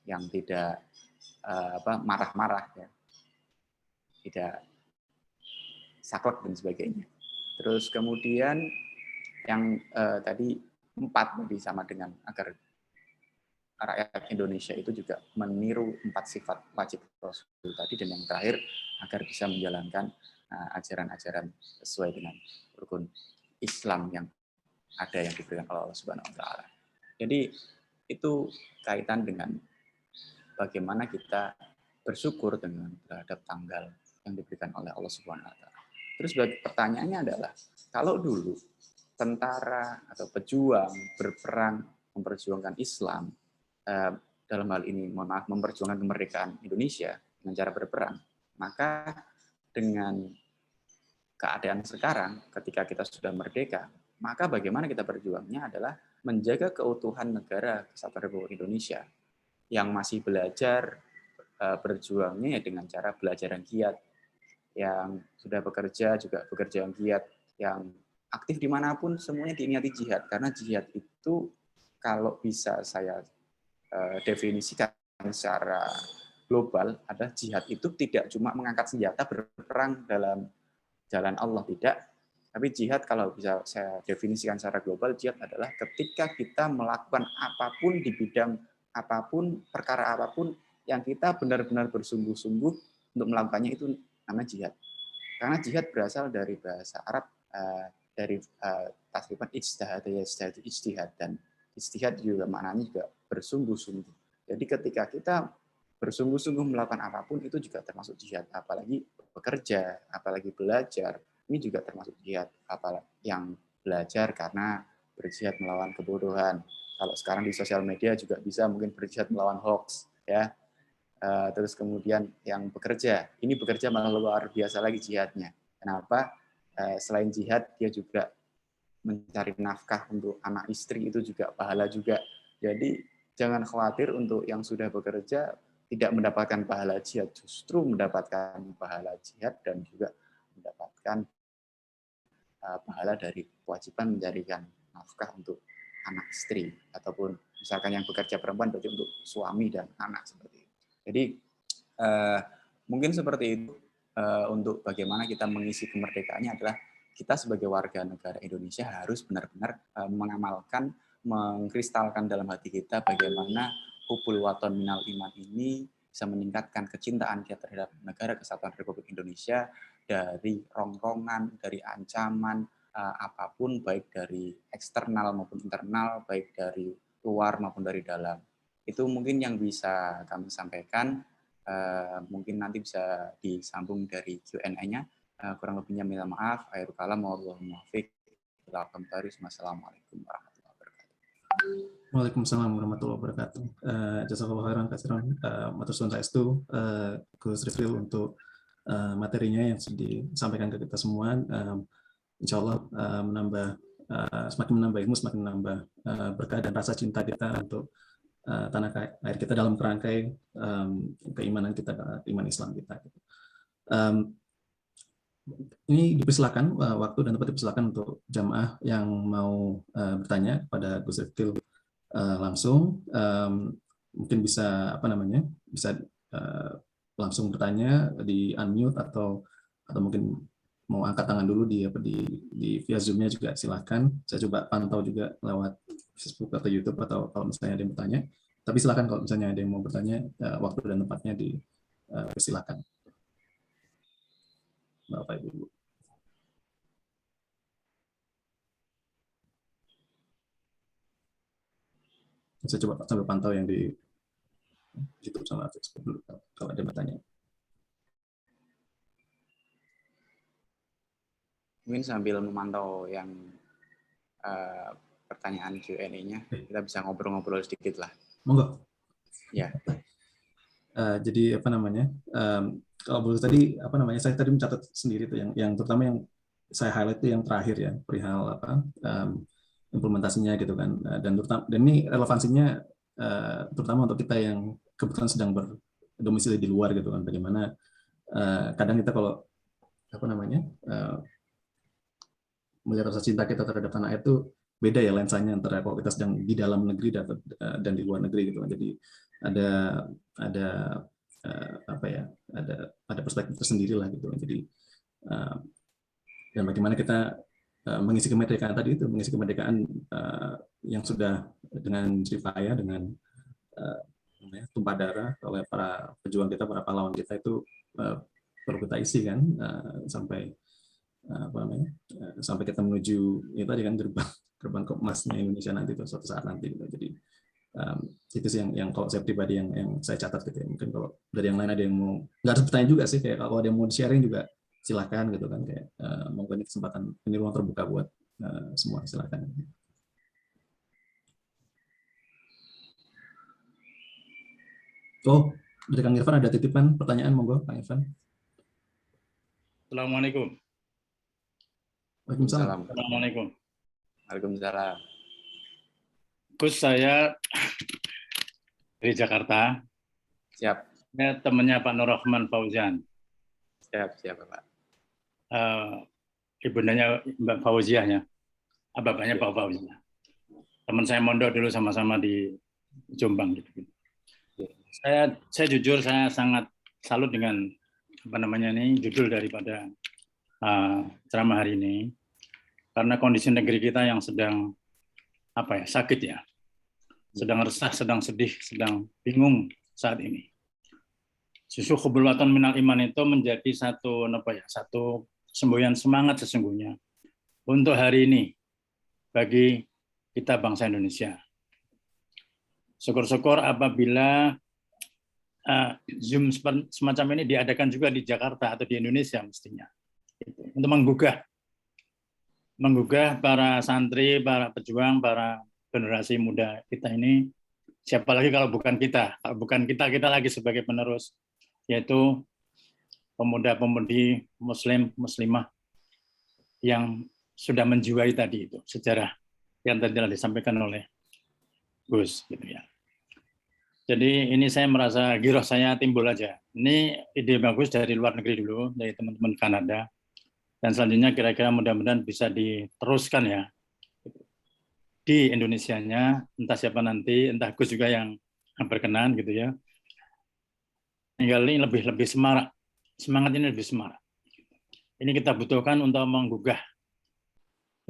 [SPEAKER 2] yang tidak marah-marah, ya, tidak saklek dan sebagainya. Terus kemudian yang tadi 4 tadi sama dengan agar rakyat Indonesia itu juga meniru 4 sifat wajib Rasul tadi, dan yang terakhir agar bisa menjalankan ajaran-ajaran sesuai dengan rukun Islam yang ada yang diberikan oleh Allah Subhanahu wa taala. Jadi itu kaitan dengan bagaimana kita bersyukur terhadap tanggal yang diberikan oleh Allah Subhanahu wa taala. Terus pertanyaannya adalah, kalau dulu tentara atau pejuang berperang memperjuangkan Islam, dalam hal ini memperjuangkan kemerdekaan Indonesia dengan cara berperang, maka dengan keadaan sekarang ketika kita sudah merdeka, maka bagaimana kita berjuangnya adalah menjaga keutuhan negara Kesatuan Republik Indonesia yang masih belajar, berjuangnya dengan cara belajar yang giat, yang sudah bekerja juga bekerja yang giat, yang aktif dimanapun semuanya diniati jihad, karena jihad itu kalau bisa saya definisikan secara global adalah jihad itu tidak cuma mengangkat senjata berperang dalam jalan Allah, tidak. Tapi jihad kalau bisa saya definisikan secara global, jihad adalah ketika kita melakukan apapun di bidang apapun, perkara apapun yang kita benar-benar bersungguh-sungguh untuk melakukannya, itu namanya jihad. Karena jihad berasal dari bahasa Arab, dari tasrifan ijtihad, dan ijtihad juga maknanya juga bersungguh-sungguh. Jadi ketika kita bersungguh-sungguh melakukan apapun, itu juga termasuk jihad. Apalagi bekerja, apalagi belajar, ini juga termasuk jihad. Apalagi yang belajar karena berjihad melawan kebodohan. Kalau sekarang di sosial media juga bisa mungkin berjihad melawan hoax, ya. Terus kemudian yang bekerja, ini bekerja malah luar biasa lagi jihadnya. Kenapa? Selain jihad, dia juga mencari nafkah untuk anak istri, itu juga pahala juga. Jadi jangan khawatir untuk yang sudah bekerja tidak mendapatkan pahala jihad, justru mendapatkan pahala jihad dan juga mendapatkan pahala dari kewajiban mencarikan nafkah untuk anak istri, ataupun misalkan yang bekerja perempuan berarti untuk suami dan anak seperti itu. Jadi mungkin seperti itu. Untuk bagaimana kita mengisi kemerdekaannya adalah kita sebagai warga negara Indonesia harus benar-benar mengamalkan, mengkristalkan dalam hati kita bagaimana hubul waton minal iman ini bisa meningkatkan kecintaan kita terhadap negara kesatuan Republik Indonesia dari rongrongan, dari ancaman apapun, baik dari eksternal maupun internal, baik dari luar maupun dari dalam. Itu mungkin yang bisa kami sampaikan. Mungkin nanti bisa disambung dari Q&A-nya. Kurang lebihnya minta maaf. Akhirul kalam, wallahul muwaffiq. Wassalamualaikum warahmatullahi wabarakatuh.
[SPEAKER 1] Waalaikumsalam warahmatullahi wabarakatuh. Jazakallahu khairan katsiran. Matur suwun saestu Gus Rizwil untuk materinya yang disampaikan ke kita semua. Insya Allah semakin menambah ilmu, semakin menambah berkah dan rasa cinta kita untuk tanah air kita dalam kerangkai keimanan kita, iman Islam kita. Ini dipersilakan waktu dan tempat dipersilakan untuk jamaah yang mau bertanya pada Gus Rizwil langsung. Mungkin bisa bisa langsung bertanya di unmute atau mungkin mau angkat tangan dulu di via Zoom-nya juga silakan. Saya coba pantau juga lewat Facebook atau YouTube atau kalau misalnya ada yang bertanya. Tapi silakan kalau misalnya ada yang mau bertanya, waktu dan tempatnya silakan. Bapak Ibu. Saya coba sambil pantau yang di YouTube sama Facebook dulu kalau ada yang bertanya.
[SPEAKER 2] Mungkin sambil memantau yang pertanyaan Q&A-nya, kita bisa ngobrol-ngobrol sedikit lah.
[SPEAKER 1] Monggo.
[SPEAKER 2] Ya.
[SPEAKER 1] Jadi kalau boleh tadi saya tadi mencatat sendiri tuh yang terutama yang saya highlight itu yang terakhir ya, perihal implementasinya gitu kan, dan ini relevansinya terutama untuk kita yang kebetulan sedang berdomisili di luar gitu kan, bagaimana kadang kita kalau melihat rasa cinta kita terhadap tanah air itu beda ya lensanya antara kalau kita sedang di dalam negeri dan di luar negeri gitu kan. Jadi ada perspektif tersendiri lah gitu. Jadi dan bagaimana kita mengisi kemerdekaan tadi itu, mengisi kemerdekaan yang sudah dengan jeripaya, dengan tumpah darah oleh para pejuang kita, para pahlawan kita itu perlu kita isi kan sampai sampai kita menuju itu tadi kan gerbang emasnya Indonesia nanti itu suatu saat nanti gitu. Jadi itu sih yang kalau saya pribadi yang saya catat gitu ya. Mungkin kalau dari yang lain ada yang mau, nggak harus bertanya juga sih, kayak kalau ada yang mau sharing juga silakan gitu kan, kayak monggo, ini kesempatan, ini ruang terbuka buat semua, silakan. Oh, dari Kang Irfan ada titipan pertanyaan, monggo Kang Irfan.
[SPEAKER 4] Assalamualaikum.
[SPEAKER 1] Waalaikumsalam.
[SPEAKER 4] Assalamualaikum.
[SPEAKER 2] Waalaikumsalam.
[SPEAKER 4] Gus, saya dari Jakarta.
[SPEAKER 2] Siap.
[SPEAKER 4] Saya temannya Pak Nur Rahman Fauzan.
[SPEAKER 2] Siap Pak.
[SPEAKER 4] Ibundanya Mbak Fauziah ya. Bapaknya Pak Fauziah. Teman saya mondok dulu sama-sama di Jombang gitu. Saya jujur saya sangat salut dengan judul daripada ceramah hari ini, karena kondisi negeri kita yang sedang sakit ya, sedang resah, sedang sedih, sedang bingung saat ini. Justru hubul waton minal iman itu menjadi satu semboyan semangat sesungguhnya untuk hari ini bagi kita bangsa Indonesia. Syukur-syukur apabila Zoom semacam ini diadakan juga di Jakarta atau di Indonesia mestinya, untuk menggugah para santri, para pejuang, para generasi muda kita ini. Siapa lagi kalau bukan kita? Kalau bukan kita lagi sebagai penerus, yaitu pemuda-pemudi muslimah yang sudah menjiwai tadi itu sejarah yang tadi telah disampaikan oleh Gus gitu ya. Jadi ini saya merasa giroh saya timbul aja. Ini ide bagus dari luar negeri dulu, dari teman-teman Kanada. Dan selanjutnya kira-kira mudah-mudahan bisa diteruskan ya di Indonesianya, entah siapa nanti, entah Gus juga yang berkenan gitu ya. Tinggal ini lebih semarak, semangat ini lebih semarak. Ini kita butuhkan untuk menggugah.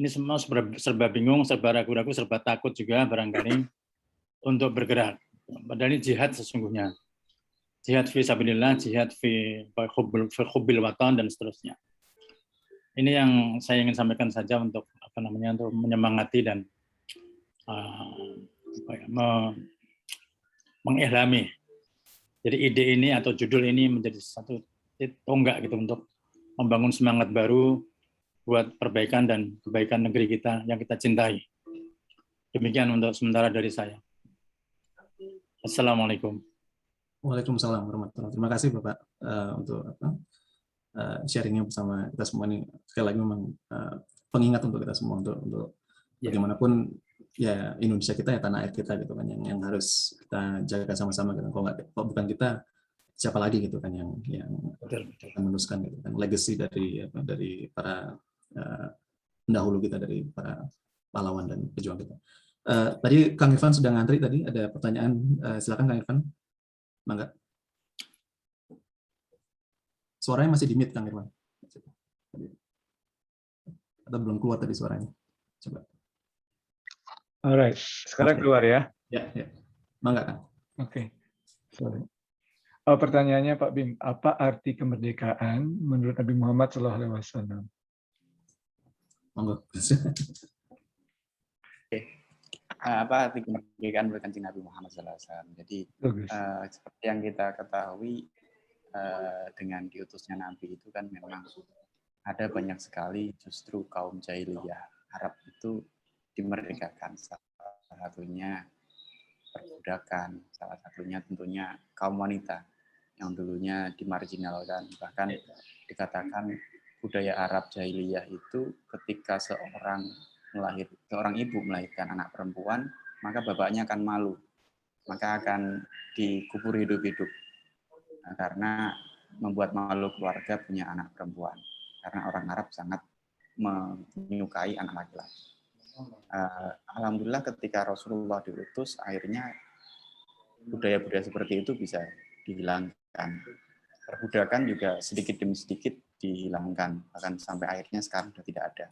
[SPEAKER 4] Ini semua serba bingung, serba ragu-ragu, serba takut juga barangkali untuk bergerak. Padahal ini jihad sesungguhnya. Jihad fi sabilillah, jihad fi hubbil watan dan seterusnya. Ini yang saya ingin sampaikan saja untuk untuk menyemangati dan mengihlami. Jadi ide ini atau judul ini menjadi satu tonggak gitu untuk membangun semangat baru buat perbaikan dan kebaikan negeri kita yang kita cintai. Demikian untuk sementara dari saya. Assalamualaikum.
[SPEAKER 1] Waalaikumsalam warahmatullahi wabarakatuh. Terima kasih Bapak untuk sharingnya bersama kita semua ini. Sekali lagi memang pengingat untuk kita semua untuk bagaimanapun ya Indonesia kita ya tanah air kita gitu kan yang harus kita jaga sama-sama gitu. Kalau bukan kita siapa lagi gitu kan yang meneruskan gitu kan legacy dari para pendahulu kita, dari para pahlawan dan pejuang kita. Tadi Kang Irfan sudah ngantri, tadi ada pertanyaan, silakan Kang Irfan. Mangga. Suaranya masih di mute Kang Irfan. Atau belum keluar tadi suaranya. Coba.
[SPEAKER 5] Alright, sekarang keluar ya?
[SPEAKER 1] Ya. Mangga Kang.
[SPEAKER 5] Oke. Sorry. Pertanyaannya Pak Bim, apa arti kemerdekaan menurut Nabi Muhammad SAW?
[SPEAKER 1] Monggo.
[SPEAKER 2] Apa arti kemerdekaan menurut Kanjeng Nabi Muhammad SAW? Jadi seperti yang kita ketahui dengan diutusnya Nabi itu kan memang ada banyak sekali justru kaum jahiliyah Arab itu dimerdekakan. Salah satunya perbudakan, salah satunya tentunya kaum wanita yang dulunya dimarginalkan. Bahkan dikatakan budaya Arab jahiliyah itu ketika seorang ibu melahirkan anak perempuan, maka bapaknya akan malu, maka akan dikubur hidup-hidup karena membuat malu keluarga punya anak perempuan, karena orang Arab sangat menyukai anak laki-laki. Alhamdulillah ketika Rasulullah diutus, akhirnya budaya-budaya seperti itu bisa dihilangkan. Perbudakan juga sedikit demi sedikit dihilangkan, bahkan sampai akhirnya sekarang sudah tidak ada.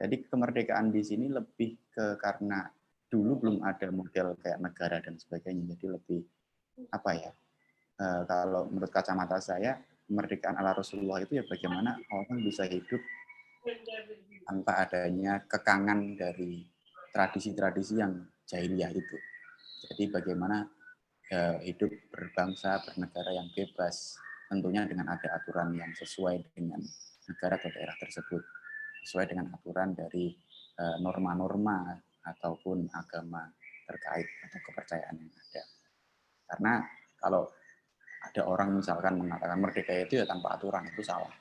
[SPEAKER 2] Jadi kemerdekaan di sini lebih ke karena dulu belum ada model kayak negara dan sebagainya. Jadi lebih kalau menurut kacamata saya kemerdekaan ala Rasulullah itu ya bagaimana orang bisa hidup tanpa adanya kekangan dari tradisi-tradisi yang jahiliyah itu. Jadi bagaimana hidup berbangsa, bernegara yang bebas, tentunya dengan ada aturan yang sesuai dengan negara atau daerah tersebut, sesuai dengan aturan dari norma-norma ataupun agama terkait atau kepercayaan yang ada. Karena kalau ada orang misalkan mengatakan merdeka itu ya tanpa aturan, itu salah.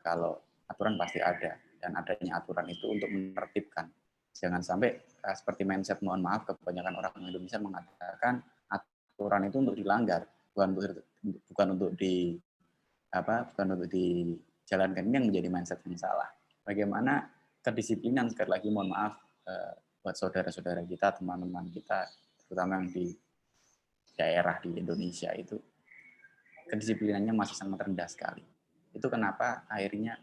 [SPEAKER 2] Kalau aturan pasti ada, dan adanya aturan itu untuk menertibkan. Jangan sampai seperti mindset, mohon maaf, kebanyakan orang Indonesia mengatakan aturan itu untuk dilanggar, bukan untuk dijalankan. Ini yang menjadi mindset yang salah. Bagaimana kedisiplinan, sekali lagi mohon maaf buat saudara-saudara kita, teman-teman kita, terutama yang di daerah di Indonesia itu, kedisiplinannya masih sangat rendah sekali. Itu kenapa akhirnya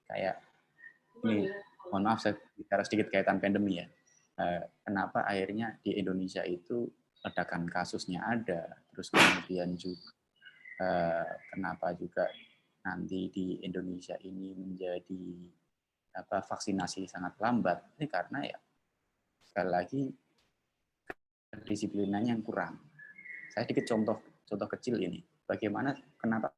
[SPEAKER 2] kayak ini, mohon maaf saya bicara sedikit kaitan pandemi ya. Kenapa akhirnya di Indonesia itu ledakan kasusnya ada, terus kemudian juga kenapa juga nanti di Indonesia ini menjadi vaksinasi sangat lambat, ini karena ya sekali lagi kedisiplinannya yang kurang. Saya sedikit contoh kecil ini, bagaimana kenapa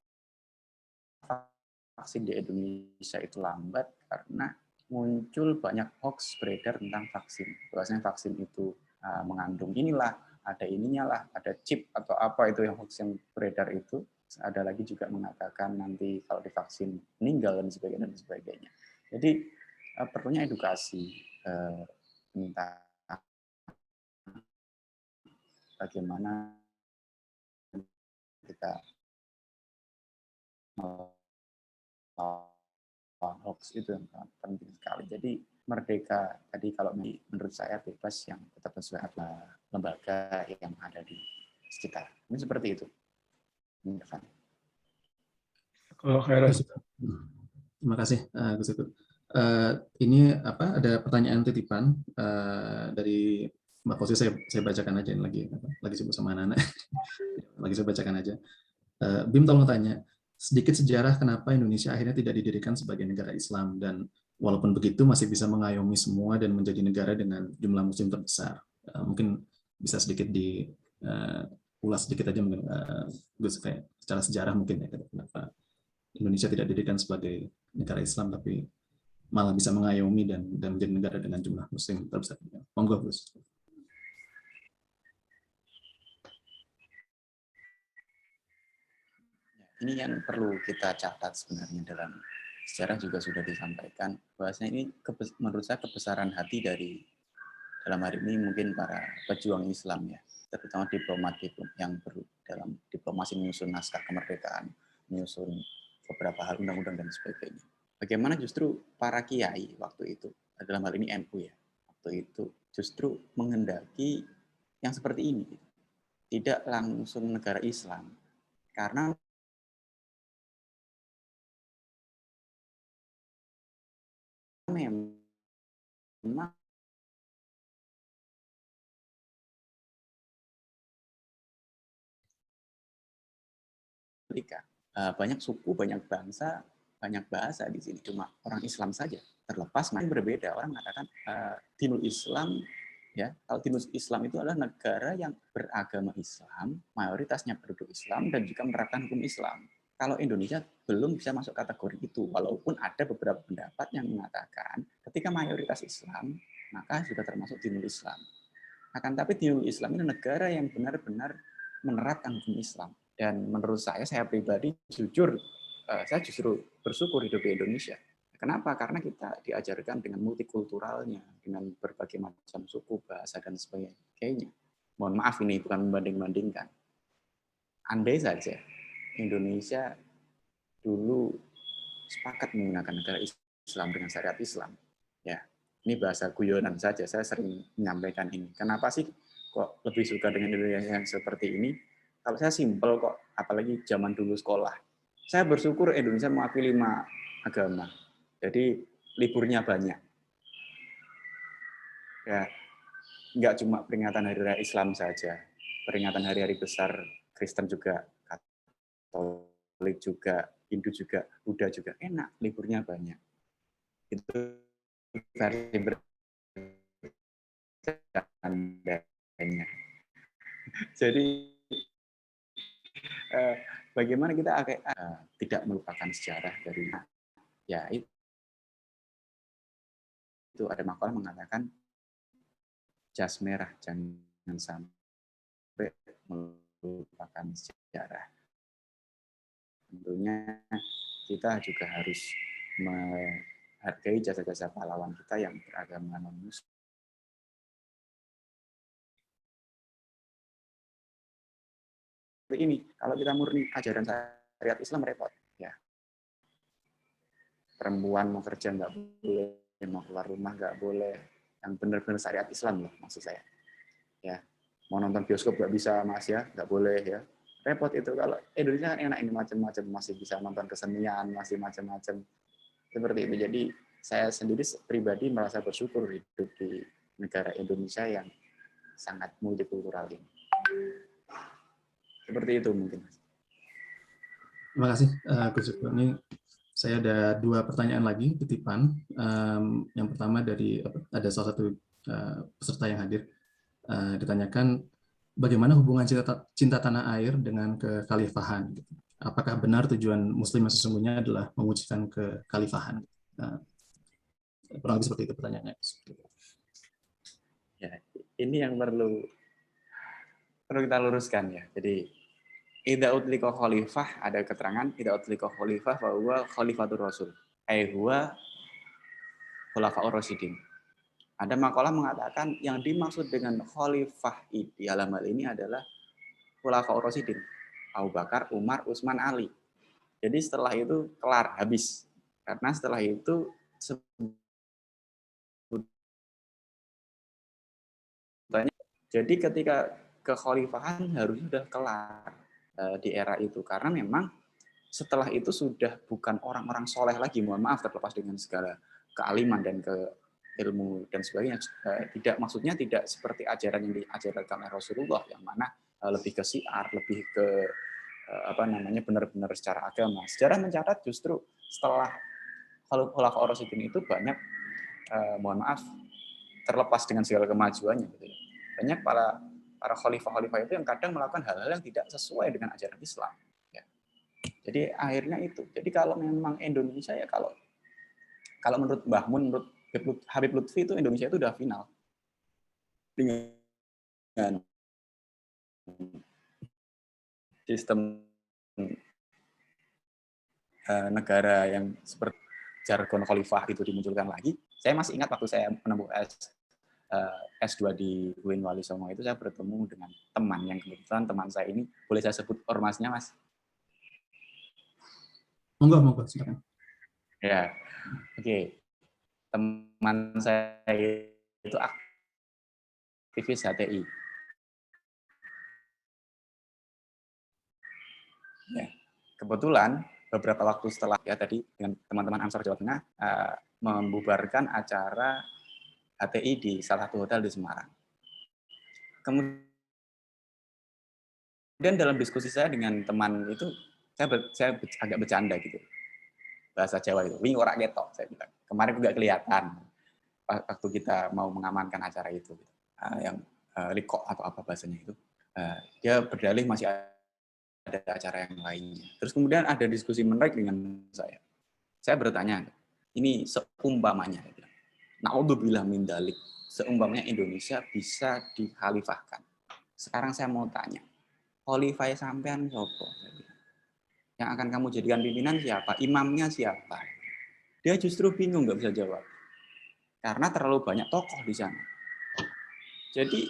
[SPEAKER 2] vaksin di Indonesia itu lambat, karena muncul banyak hoax beredar tentang vaksin. Bahwasanya vaksin itu mengandung inilah, ada ininya lah, ada chip atau apa itu yang hoax yang beredar itu. Ada lagi juga mengatakan nanti kalau divaksin meninggal dan sebagainya. Jadi perlunya edukasi tentang bagaimana kita hoax itu penting sekali. Jadi merdeka tadi kalau menurut saya bebas yang tetap sesuai lembaga yang ada di sekitar. Ini seperti itu.
[SPEAKER 5] Kalau Khairat.
[SPEAKER 1] Terima kasih, Gus Ipul. Ini ada pertanyaan titipan dari Mbak Fosi, saya bacakan aja lagi sibuk sama anak-anak. Lagi saya bacakan aja. Bim tolong tanya, sedikit sejarah kenapa Indonesia akhirnya tidak didirikan sebagai negara Islam, dan walaupun begitu masih bisa mengayomi semua dan menjadi negara dengan jumlah muslim terbesar. Mungkin bisa sedikit diulas sedikit aja mungkin, Gus, kayak secara sejarah mungkin ya, kenapa Indonesia tidak didirikan sebagai negara Islam tapi malah bisa mengayomi dan menjadi negara dengan jumlah muslim terbesar. Monggo, Gus.
[SPEAKER 2] Ini yang perlu kita catat sebenarnya, dalam sejarah juga sudah disampaikan bahwasanya ini menurut saya kebesaran hati dari, dalam hari ini mungkin para pejuang Islam ya, terutama diplomat yang dalam diplomasi menyusun naskah kemerdekaan, menyusun beberapa hal undang-undang dan sebagainya. Bagaimana justru para kiai waktu itu, dalam hal ini NU ya, waktu itu justru menghendaki yang seperti ini, tidak langsung negara Islam, karena memang banyak suku, banyak bangsa, banyak bahasa di sini. Cuma orang Islam saja. Terlepas masih berbeda. Orang mengatakan dinul Islam, ya. Kalau dinul Islam itu adalah negara yang beragama Islam, mayoritasnya penduduk Islam dan juga menerapkan hukum Islam. Kalau Indonesia belum bisa masuk kategori itu, walaupun ada beberapa pendapat yang mengatakan ketika mayoritas Islam, maka sudah termasuk dinul Islam. Akan tapi dinul Islam ini negara yang benar-benar menerapkan hukum Islam. Dan menurut saya pribadi jujur, saya justru bersyukur hidup di Indonesia. Kenapa? Karena kita diajarkan dengan multikulturalnya, dengan berbagai macam suku, bahasa, dan sebagainya. Mohon maaf ini bukan membanding-bandingkan. Andai saja Indonesia dulu sepakat menggunakan negara Islam dengan syariat Islam, ya, ini bahasa guyonan saja, saya sering menyampaikan ini. Kenapa sih kok lebih suka dengan Indonesia yang seperti ini? Kalau saya simpel kok, apalagi zaman dulu sekolah. Saya bersyukur Indonesia mengakui 5 agama. Jadi liburnya banyak. Ya, nggak cuma peringatan hari raya Islam saja, peringatan hari-hari besar Kristen juga, Katolik juga, Hindu juga, Buddha juga, enak, liburnya banyak. Itu versi bercandanya. Jadi bagaimana kita tidak melupakan sejarah dari, ya itu ada makalah mengatakan jas merah, jangan sampai melupakan sejarah. Tentunya kita juga harus menghargai jasa-jasa pahlawan kita yang beragama non-Muslim. Ini kalau kita murni ajaran syariat Islam repot, ya. Perempuan mau kerja nggak boleh, mau keluar rumah nggak boleh, yang benar-benar syariat Islam loh maksud saya, ya. Mau nonton bioskop nggak bisa, Mas, ya, nggak boleh, ya. Repot itu. Kalau Indonesia enak, ini macam-macam, masih bisa nonton kesenian, masih macam-macam seperti itu. Jadi saya sendiri pribadi merasa bersyukur hidup di negara Indonesia yang sangat multikultural ini. Seperti itu mungkin.
[SPEAKER 1] Terima kasih, Gus Ipul. Ini saya ada 2 pertanyaan lagi titipan. Yang pertama dari ada salah satu peserta yang hadir, ditanyakan bagaimana hubungan cinta tanah air dengan kekhalifahan. Apakah benar tujuan Muslim yang sesungguhnya adalah mewujudkan kekhalifahan? Kurang lebih seperti itu pertanyaannya.
[SPEAKER 2] Ya, ini yang perlu kita luruskan ya. Jadi idza utliqa khalifah, ada keterangan idza utliqa khalifah fa huwa khalifatur rasul. Huwa khulafaur rasyidin. Ada makalah mengatakan yang dimaksud dengan khalifah di dalam hal ini adalah khulafaur rasyidin. Abu Bakar, Umar, Utsman, Ali. Jadi setelah itu kelar, habis. Karena setelah itu jadi ketika kekhalifahan harusnya sudah kelar di era itu, karena memang setelah itu sudah bukan orang-orang soleh lagi, mohon maaf, terlepas dengan segala kealiman dan ke ilmu dan sebagainya. Maksudnya tidak seperti ajaran yang diajarkan oleh Rasulullah, yang mana lebih ke syiar, lebih ke benar-benar secara agama. Sejarah mencatat justru setelah Khulafaur Rasyidin itu banyak, mohon maaf, terlepas dengan segala kemajuannya, gitu ya. Banyak para khalifah-khalifah itu yang kadang melakukan hal-hal yang tidak sesuai dengan ajaran Islam. Ya. Jadi akhirnya itu. Jadi kalau memang Indonesia ya kalau menurut Mbah Mun, menurut Habib Lutfi itu Indonesia itu udah final dengan sistem negara yang seperti jargon khalifah itu dimunculkan lagi. Saya masih ingat waktu saya menempuh S2 di UIN Wali Songo itu, saya bertemu dengan teman yang kebetulan teman saya ini, boleh saya sebut ormasnya, Mas?
[SPEAKER 1] Monggo, silakan.
[SPEAKER 2] Ya, oke. Teman saya itu aktivis HTI. Ya, kebetulan beberapa waktu setelah ya tadi dengan teman-teman Ansor Jawa Tengah membubarkan acara HTI di salah satu hotel di Semarang. Kemudian dalam diskusi saya dengan teman itu, saya agak bercanda gitu. Bahasa Jawa itu, wing ora ketok, saya bilang. Kemarin juga kelihatan waktu kita mau mengamankan acara itu. Yang likok atau apa bahasanya itu. Dia berdalih masih ada acara yang lainnya. Terus kemudian ada diskusi menarik dengan saya. Saya bertanya, ini seumpamanya, naudzubillah min dzalik, seumpamanya Indonesia bisa dikhalifahkan. Sekarang saya mau tanya, khalifah sampean siapa? Yang akan kamu jadikan pimpinan siapa? Imamnya siapa? Dia justru bingung, nggak bisa jawab. Karena terlalu banyak tokoh di sana. Jadi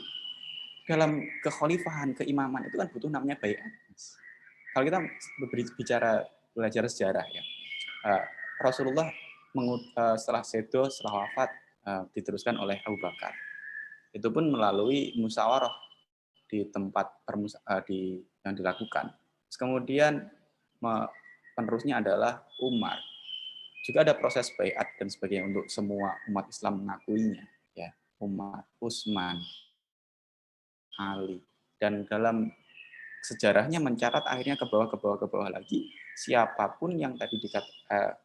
[SPEAKER 2] dalam kekhalifahan, keimaman itu kan butuh namanya baiat. Kalau kita belajar sejarah ya, Rasulullah setelah sedo, setelah wafat, diteruskan oleh Abu Bakar. Itu pun melalui musyawarah di tempat yang dilakukan. Terus kemudian penerusnya adalah Umar. Juga ada proses baiat dan sebagainya untuk semua umat Islam mengakuinya. Ya, Umar, Utsman, Ali. Dan dalam sejarahnya mencatat akhirnya ke bawah lagi. Siapapun yang tadi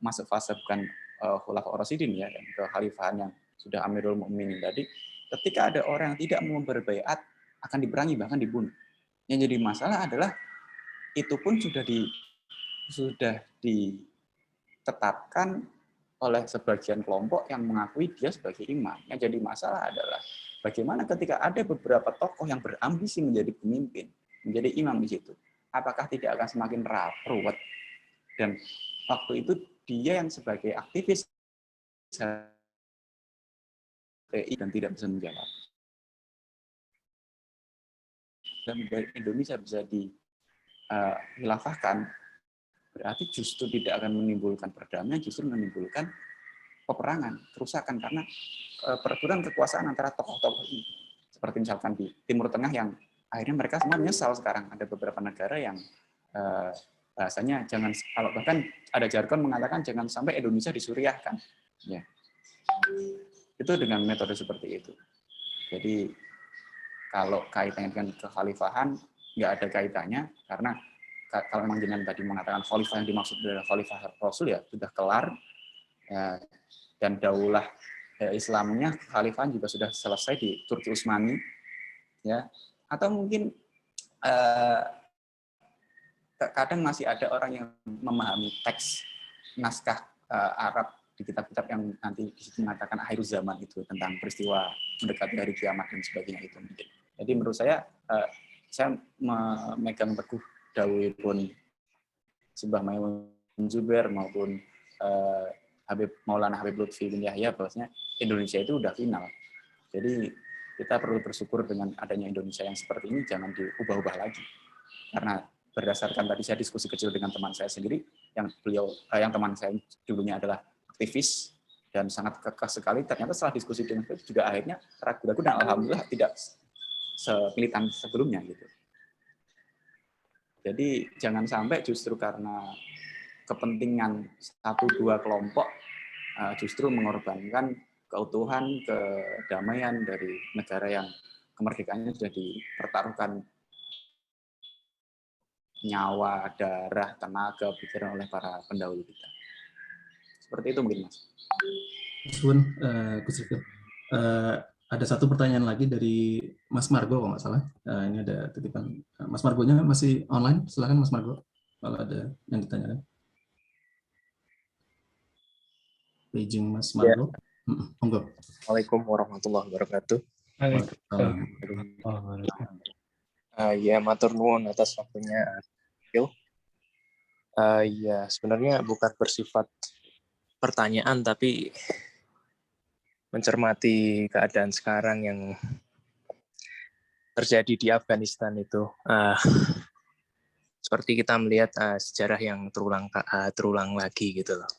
[SPEAKER 2] masuk fase bukan Khulafaur Rasyidin ya, dan kekhalifahan yang sudah Amirul Mukminin tadi, ketika ada orang yang tidak mau berbaiat akan diperangi, bahkan dibunuh. Yang jadi masalah adalah itu pun sudah ditetapkan oleh sebagian kelompok yang mengakui dia sebagai imam. Yang jadi masalah adalah bagaimana ketika ada beberapa tokoh yang berambisi menjadi pemimpin, menjadi imam di situ. Apakah tidak akan semakin ruwet? Dan waktu itu dia yang sebagai aktivis dan tidak bisa menjawab. Dan Indonesia bisa dihilafahkan, berarti justru tidak akan menimbulkan perdamaian, justru menimbulkan peperangan, kerusakan, karena perebutan kekuasaan antara tokoh-tokoh ini. Seperti misalkan di Timur Tengah yang akhirnya mereka semua menyesal sekarang. Ada beberapa negara yang bahasanya kalau bahkan ada jargon mengatakan jangan sampai Indonesia disuriahkan. Ya. Itu dengan metode seperti itu. Jadi kalau kaitannya dengan kekhalifahan nggak ada kaitannya, karena kalau memang jenengan tadi mengatakan khalifah yang dimaksud adalah khalifah Rasul ya sudah kelar, ya, dan daulah Islamnya kekhalifahan juga sudah selesai di Turki Utsmani, ya. Atau mungkin kadang masih ada orang yang memahami teks naskah Arab di kitab-kitab yang nanti mengatakan akhir zaman itu tentang peristiwa mendekati hari kiamat dan sebagainya itu mungkin. Jadi menurut saya memegang teguh dawuhipun Simbah Maimun Zubair maupun Maulana Habib Lutfi bin Yahya bahwasanya Indonesia itu udah final. Jadi kita perlu bersyukur dengan adanya Indonesia yang seperti ini, jangan diubah-ubah lagi. Karena berdasarkan tadi saya diskusi kecil dengan teman saya sendiri, yang teman saya dulunya adalah aktivis dan sangat kekeh sekali, ternyata setelah diskusi dengan beliau juga akhirnya ragu-ragu dan alhamdulillah tidak semilitan sebelumnya gitu. Jadi jangan sampai justru karena kepentingan 1-2 kelompok justru mengorbankan keutuhan, kedamaian dari negara yang kemerdekaannya sudah dipertaruhkan nyawa, darah, tenaga, pikiran oleh para pendahulu kita. Seperti itu mungkin, Mas.
[SPEAKER 1] Gus Rifil. Ada satu pertanyaan lagi dari Mas Margo kalau nggak salah. Ini ada titipan. Mas Margonya masih online? Silakan Mas Margo kalau ada yang ditanyakan. Beijing Mas Margo. Monggo.
[SPEAKER 6] Assalamualaikum warahmatullahi wabarakatuh. Ya, matur nuwun atas waktunya. Ya, sebenarnya bukan bersifat pertanyaan, tapi mencermati keadaan sekarang yang terjadi di Afghanistan itu. Seperti kita melihat sejarah yang terulang lagi gitu loh.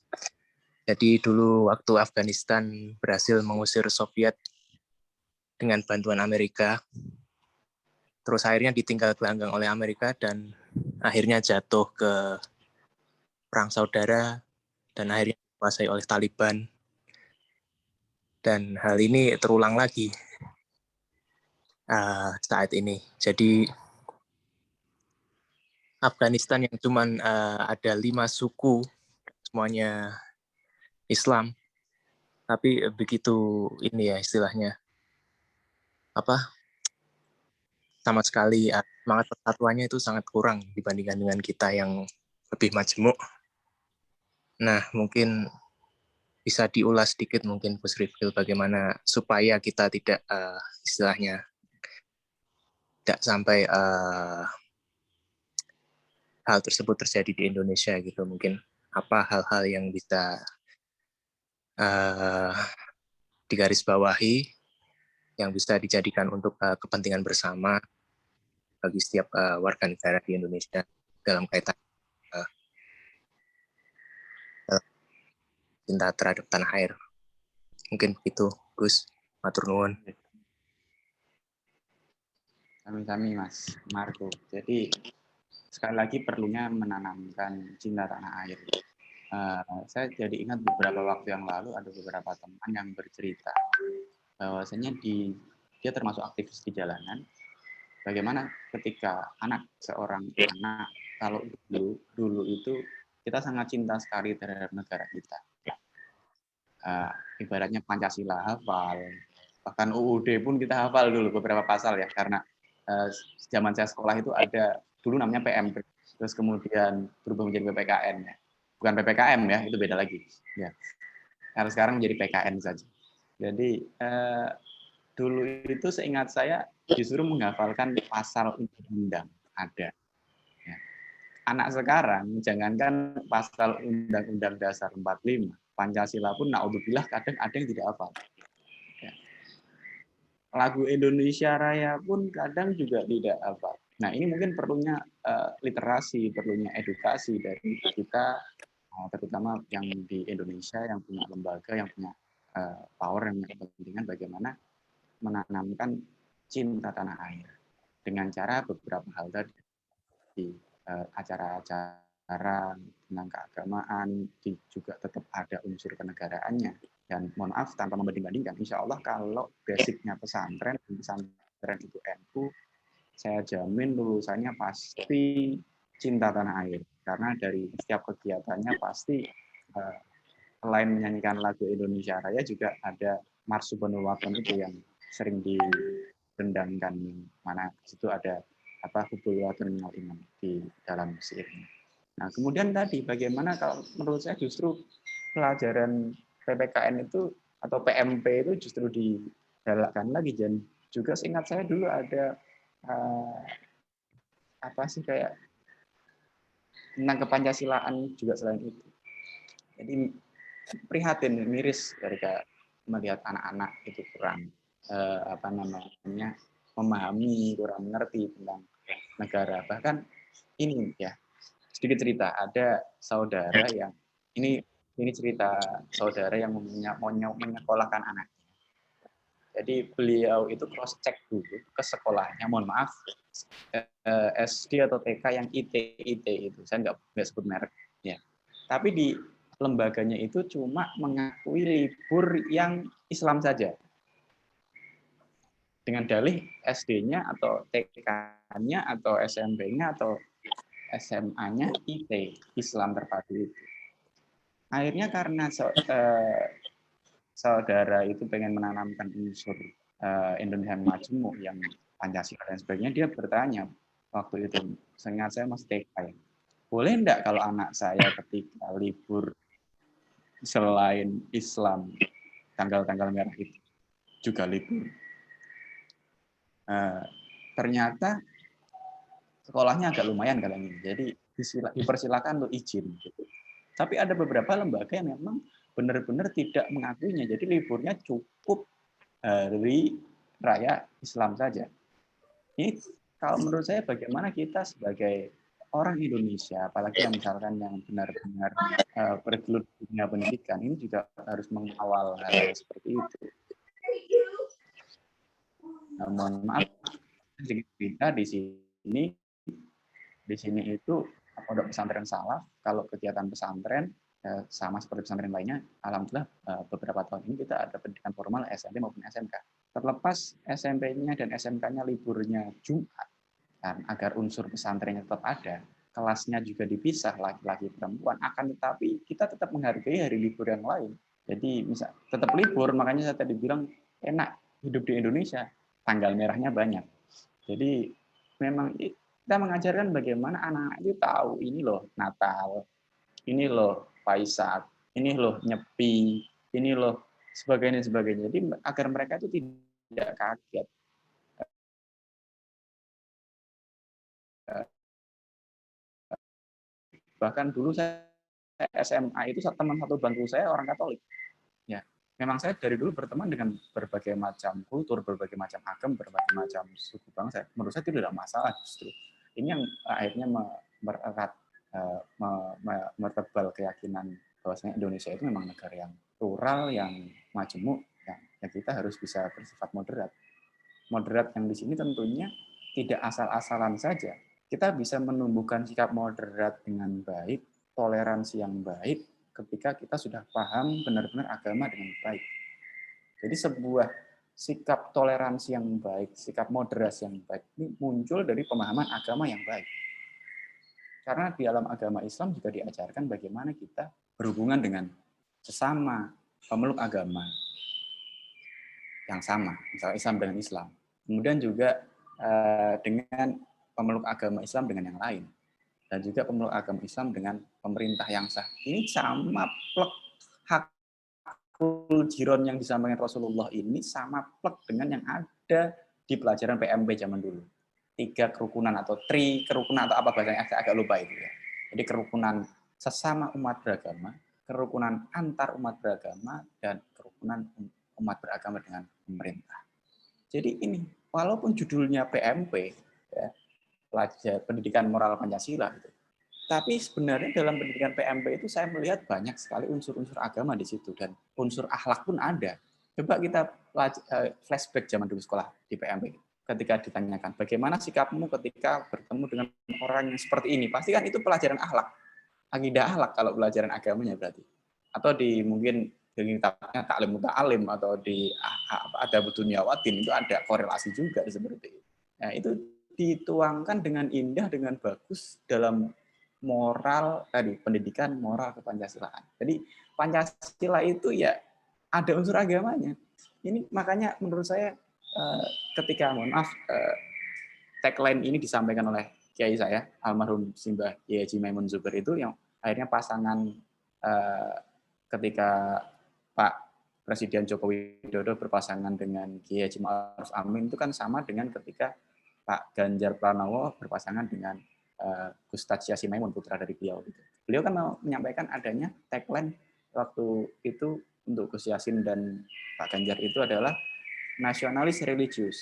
[SPEAKER 6] Jadi dulu waktu Afghanistan berhasil mengusir Soviet dengan bantuan Amerika, terus akhirnya ditinggal gelanggang oleh Amerika dan akhirnya jatuh ke perang saudara dan akhirnya dikuasai oleh Taliban. Dan hal ini terulang lagi saat ini. Jadi Afghanistan yang cuman ada 5 suku, semuanya Islam, tapi begitu ini ya istilahnya sama sekali semangat persatuannya itu sangat kurang dibandingkan dengan kita yang lebih majemuk. Nah, mungkin bisa diulas sedikit mungkin Gus Rifil bagaimana supaya kita tidak istilahnya tidak sampai hal tersebut terjadi di Indonesia gitu. Mungkin apa hal-hal yang bisa digarisbawahi yang bisa dijadikan untuk kepentingan bersama bagi setiap warga negara di Indonesia dalam kaitan cinta terhadap tanah air. Mungkin begitu, Gus. Matur nuwun.
[SPEAKER 2] Sami-sami Mas Marco. Jadi sekali lagi perlunya menanamkan cinta tanah air. Saya jadi ingat beberapa waktu yang lalu ada beberapa teman yang bercerita bahwasanya dia termasuk aktivis di jalanan. Bagaimana ketika seorang anak kalau dulu itu kita sangat cinta sekali terhadap negara kita. Ibaratnya Pancasila hafal, bahkan UUD pun kita hafal dulu beberapa pasal ya, karena zaman saya sekolah itu ada dulu namanya PMP, terus kemudian berubah menjadi PPKN ya. Bukan PPKM ya, itu beda lagi. Ya. Karena sekarang menjadi PKN saja. Jadi dulu itu seingat saya disuruh menghafalkan pasal undang-undang ada. Ya. Anak sekarang jangankan pasal Undang-Undang Dasar 45, Pancasila pun naudzubillah kadang ada yang tidak hafal. Ya. Lagu Indonesia Raya pun kadang juga tidak hafal. Nah, ini mungkin perlunya literasi, perlunya edukasi dari kita, terutama yang di Indonesia, yang punya lembaga, yang punya power, yang punya kepentingan bagaimana menanamkan cinta tanah air dengan cara beberapa hal tadi di acara-acara tentang keagamaan, juga tetap ada unsur kenegaraannya. Dan mohon maaf tanpa membanding-bandingkan, insya Allah kalau basicnya pesantren itu NU, saya jamin lulusannya pasti cinta tanah air. Karena dari setiap kegiatannya pasti selain menyanyikan lagu Indonesia Raya juga ada Mars Subhanul Waton itu yang sering direndangkan, mana situ ada hubul waton minal iman di dalam syairnya. Nah, kemudian tadi bagaimana kalau menurut saya justru pelajaran PPKN itu atau PMP itu justru digalakkan lagi, dan juga seingat saya dulu ada kayak tentang kepancasilaan juga selain itu. Jadi prihatin, miris ketika melihat anak-anak itu kurang memahami, kurang mengerti tentang negara. Bahkan ini ya, sedikit cerita. Ada saudara yang ini cerita saudara yang mau menyekolahkan anaknya. Jadi beliau itu cross check dulu ke sekolahnya. Mohon maaf, SD atau TK yang IT itu, saya nggak sebut merek. Ya. Tapi di lembaganya itu cuma mengakui libur yang Islam saja. Dengan dalih SD-nya atau TK-nya atau SMP-nya atau SMA-nya IT, Islam terpadu itu. Akhirnya karena saudara itu pengen menanamkan unsur Indonesia Majemuk yang Pancasila dan sebagainya, dia bertanya waktu itu, seingat saya Mas TK, boleh enggak kalau anak saya ketika libur selain Islam, tanggal-tanggal merah itu juga libur? Ternyata sekolahnya agak lumayan katanya, jadi dipersilakan untuk izin. Gitu. Tapi ada beberapa lembaga yang memang benar-benar tidak mengakuinya, jadi liburnya cukup hari raya Islam saja. Ini kalau menurut saya bagaimana kita sebagai orang Indonesia, apalagi yang misalkan yang benar-benar bergelut di dunia pendidikan, ini juga harus mengawal hal seperti itu. Mohon maaf, sedikit cerita di sini itu pondok pesantren Salaf. Kalau kegiatan pesantren sama seperti pesantren lainnya, alhamdulillah beberapa tahun ini kita ada pendidikan formal SMP maupun SMK. Terlepas SMP-nya dan SMK-nya liburnya Jumat, dan agar unsur pesantrennya tetap ada, kelasnya juga dipisah laki-laki perempuan, akan tetapi kita tetap menghargai hari libur yang lain. Jadi misal tetap libur, makanya saya tadi bilang enak hidup di Indonesia, tanggal merahnya banyak. Jadi memang kita mengajarkan bagaimana anak-anak itu tahu ini loh Natal, ini loh Waisak, ini loh Nyepi, ini loh sebagainya. Jadi agar mereka itu tidak kaget. Bahkan dulu saya SMA itu teman satu bangku saya orang Katolik. Ya, memang saya dari dulu berteman dengan berbagai macam kultur, berbagai macam agama, berbagai macam suku bangsa. Menurut saya itu tidak masalah justru. Ini yang akhirnya mererat, mertebal keyakinan bahwasanya Indonesia itu memang negara yang plural, yang majemuk, yang kita harus bisa bersifat moderat. Moderat yang di sini tentunya tidak asal-asalan saja. Kita bisa menumbuhkan sikap moderat dengan baik, toleransi yang baik, ketika kita sudah paham benar-benar agama dengan baik. Jadi sebuah sikap toleransi yang baik, sikap moderasi yang baik, ini muncul dari pemahaman agama yang baik. Karena di dalam agama Islam juga diajarkan bagaimana kita berhubungan dengan sesama pemeluk agama yang sama, misalnya Islam dengan Islam. Kemudian juga dengan pemeluk agama Islam dengan yang lain. Dan juga pemeluk agama Islam dengan pemerintah yang sah. Ini sama plek hakul jiron yang disampaikan Rasulullah ini sama plek dengan yang ada di pelajaran PMP zaman dulu. 3 kerukunan atau kerukunan atau apa bahasanya, agak lupa itu ya. Jadi kerukunan sesama umat beragama, kerukunan antar umat beragama, dan kerukunan umat beragama dengan pemerintah. Jadi ini walaupun judulnya PMP, ya, pelajar pendidikan moral Pancasila gitu. Tapi sebenarnya dalam pendidikan PMP itu saya melihat banyak sekali unsur-unsur agama di situ dan unsur akhlak pun ada. Coba kita flashback zaman dulu sekolah di PMP. Ketika ditanyakan bagaimana sikapmu ketika bertemu dengan orang yang seperti ini, pasti kan itu pelajaran akhlak, akidah akhlak kalau pelajaran agamanya berarti. Atau di mungkin di kitabnya Ta'lim Muta'alim atau di Adab Dunyawatin itu ada korelasi juga seperti itu. Nah, itu dituangkan dengan indah, dengan bagus dalam moral tadi, pendidikan moral kepancasilaan. Jadi Pancasila itu ya ada unsur agamanya. Ini makanya menurut saya ketika tagline ini disampaikan oleh kiai saya almarhum Simbah Kiai Haji Maimun Zubair itu yang akhirnya pasangan ketika Pak Presiden Joko Widodo berpasangan dengan Kiai Haji Ma'ruf Amin itu kan sama dengan ketika Pak Ganjar Pranowo berpasangan dengan Gus Tadsya Simaimun, putra dari beliau. Beliau kan menyampaikan adanya tagline waktu itu untuk Gus Yassin dan Pak Ganjar itu adalah nasionalis religius.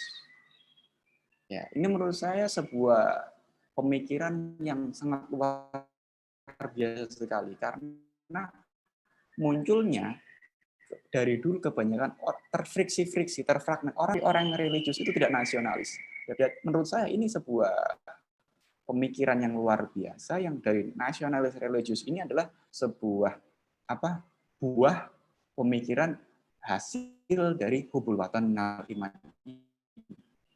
[SPEAKER 2] Ya, ini menurut saya sebuah pemikiran yang sangat luar biasa sekali karena munculnya dari dulu kebanyakan terfriksi-friksi, terfragmen. Orang religius itu tidak nasionalis. Menurut saya ini sebuah pemikiran yang luar biasa yang dari nasionalis religius ini adalah sebuah buah pemikiran hasil dari hubul watan minal iman.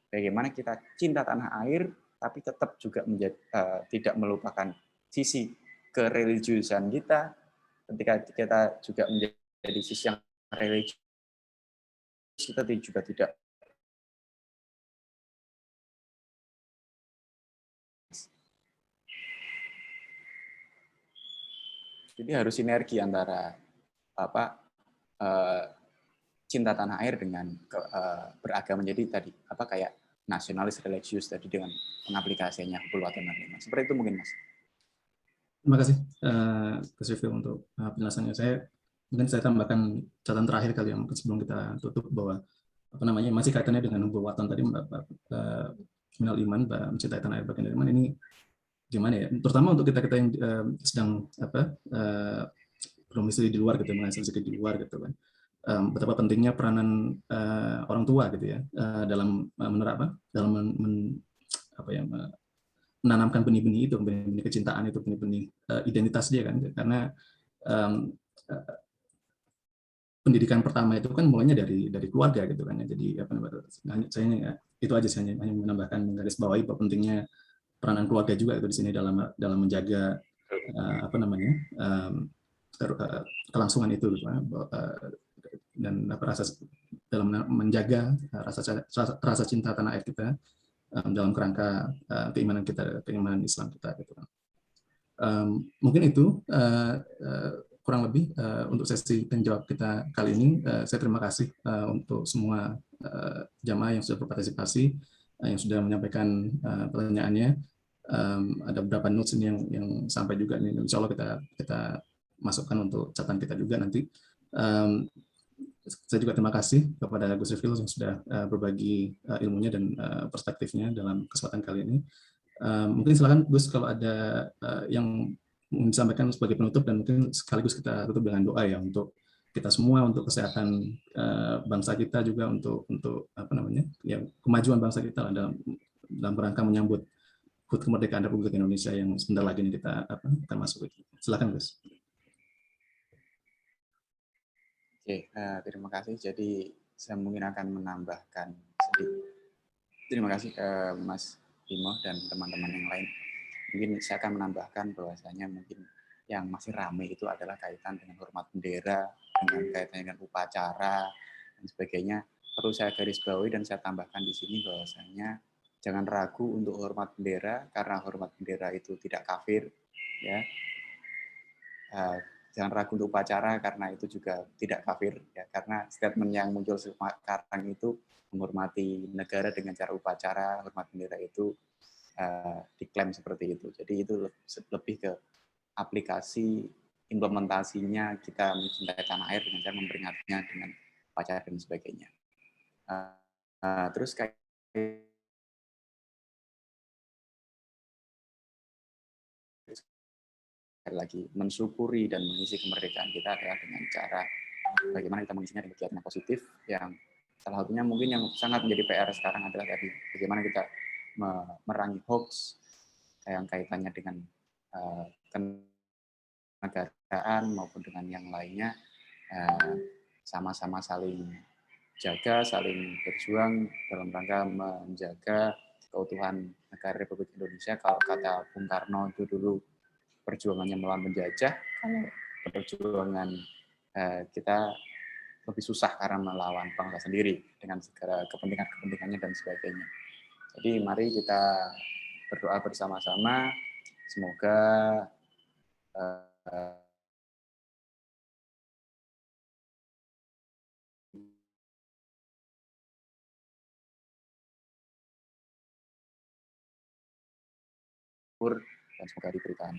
[SPEAKER 2] Bagaimana kita cinta tanah air tapi tetap juga tidak melupakan sisi kereligiusan kita. Ketika kita juga menjadi sisi yang religius, kita juga tidak jadi harus sinergi antara cinta tanah air dengan beragama. Jadi tadi kayak nasionalis religius tadi dengan pengaplikasiannya hubul watan minal iman. Seperti itu mungkin, Mas.
[SPEAKER 1] Terima kasih Gus Rifil untuk penjelasannya. Mungkin saya tambahkan catatan terakhir kali yang sebelum kita tutup bahwa masih kaitannya dengan hubul watan tadi minal iman, mencintai tanah air bagian dari iman. Ini gimana ya? Terutama untuk kita yang sedang berdomisili di luar gitu, menghasilkan rezeki di luar gitu kan. Betapa pentingnya peranan orang tua gitu ya dalam menanamkan benih-benih itu, benih-benih kecintaan itu, benih-benih identitas dia kan, karena pendidikan pertama itu kan mulainya dari keluarga gitu kan ya. Jadi saya itu aja, saya hanya menambahkan, menggarisbawahi bahwa pentingnya peranan keluarga juga itu di sini dalam menjaga kelangsungan itu gitu, dan dalam menjaga rasa cinta tanah air kita dalam kerangka keimanan kita, keimanan Islam kita gitu kan. Mungkin itu kurang lebih untuk sesi penjawab kita kali ini. Saya terima kasih untuk semua jamaah yang sudah berpartisipasi, yang sudah menyampaikan pertanyaannya. Ada beberapa notes ini yang sampai juga ini, insya Allah kita masukkan untuk catatan kita juga nanti. Saya juga terima kasih kepada Gus Rifil yang sudah berbagi ilmunya dan perspektifnya dalam kesempatan kali ini. Mungkin silakan Gus kalau ada yang ingin disampaikan sebagai penutup, dan mungkin sekaligus kita tutup dengan doa ya untuk kita semua, untuk kesehatan bangsa kita juga, untuk kemajuan bangsa kita dalam rangka menyambut HUT kemerdekaan Republik Indonesia yang sebentar lagi ini kita akan masuk. Silakan Gus.
[SPEAKER 2] Oke, terima kasih. Jadi saya mungkin akan menambahkan sedikit. Terima kasih Mas Bimo dan teman-teman yang lain. Mungkin saya akan menambahkan bahwasanya mungkin yang masih ramai itu adalah kaitan dengan hormat bendera, dengan kaitannya dengan upacara dan sebagainya. Perlu saya garis bawahi dan saya tambahkan di sini bahwasanya jangan ragu untuk hormat bendera, karena hormat bendera itu tidak kafir, ya. Jangan ragu untuk upacara karena itu juga tidak kafir, ya. Karena statement yang muncul sekarang itu menghormati negara dengan cara upacara, hormat bendera itu diklaim seperti itu. Jadi itu lebih ke aplikasi implementasinya kita mencintai tanah air dengan cara memperingatinya dengan upacara dan sebagainya. Terus kayak lagi mensyukuri dan mengisi kemerdekaan kita adalah dengan cara bagaimana kita mengisinya dengan kegiatan yang positif, yang salah satunya mungkin yang sangat menjadi PR sekarang adalah tadi bagaimana kita memerangi hoax yang kaitannya dengan kenegaraan maupun dengan yang lainnya, sama-sama saling jaga, saling berjuang dalam rangka menjaga keutuhan negara Republik Indonesia. Kalau kata Bung Karno itu dulu perjuangannya melawan penjajah, kalau perjuangan kita lebih susah karena melawan bangsa sendiri dengan segala kepentingan-kepentingannya dan sebagainya. Jadi mari kita berdoa bersama-sama, semoga dan semoga diberikan,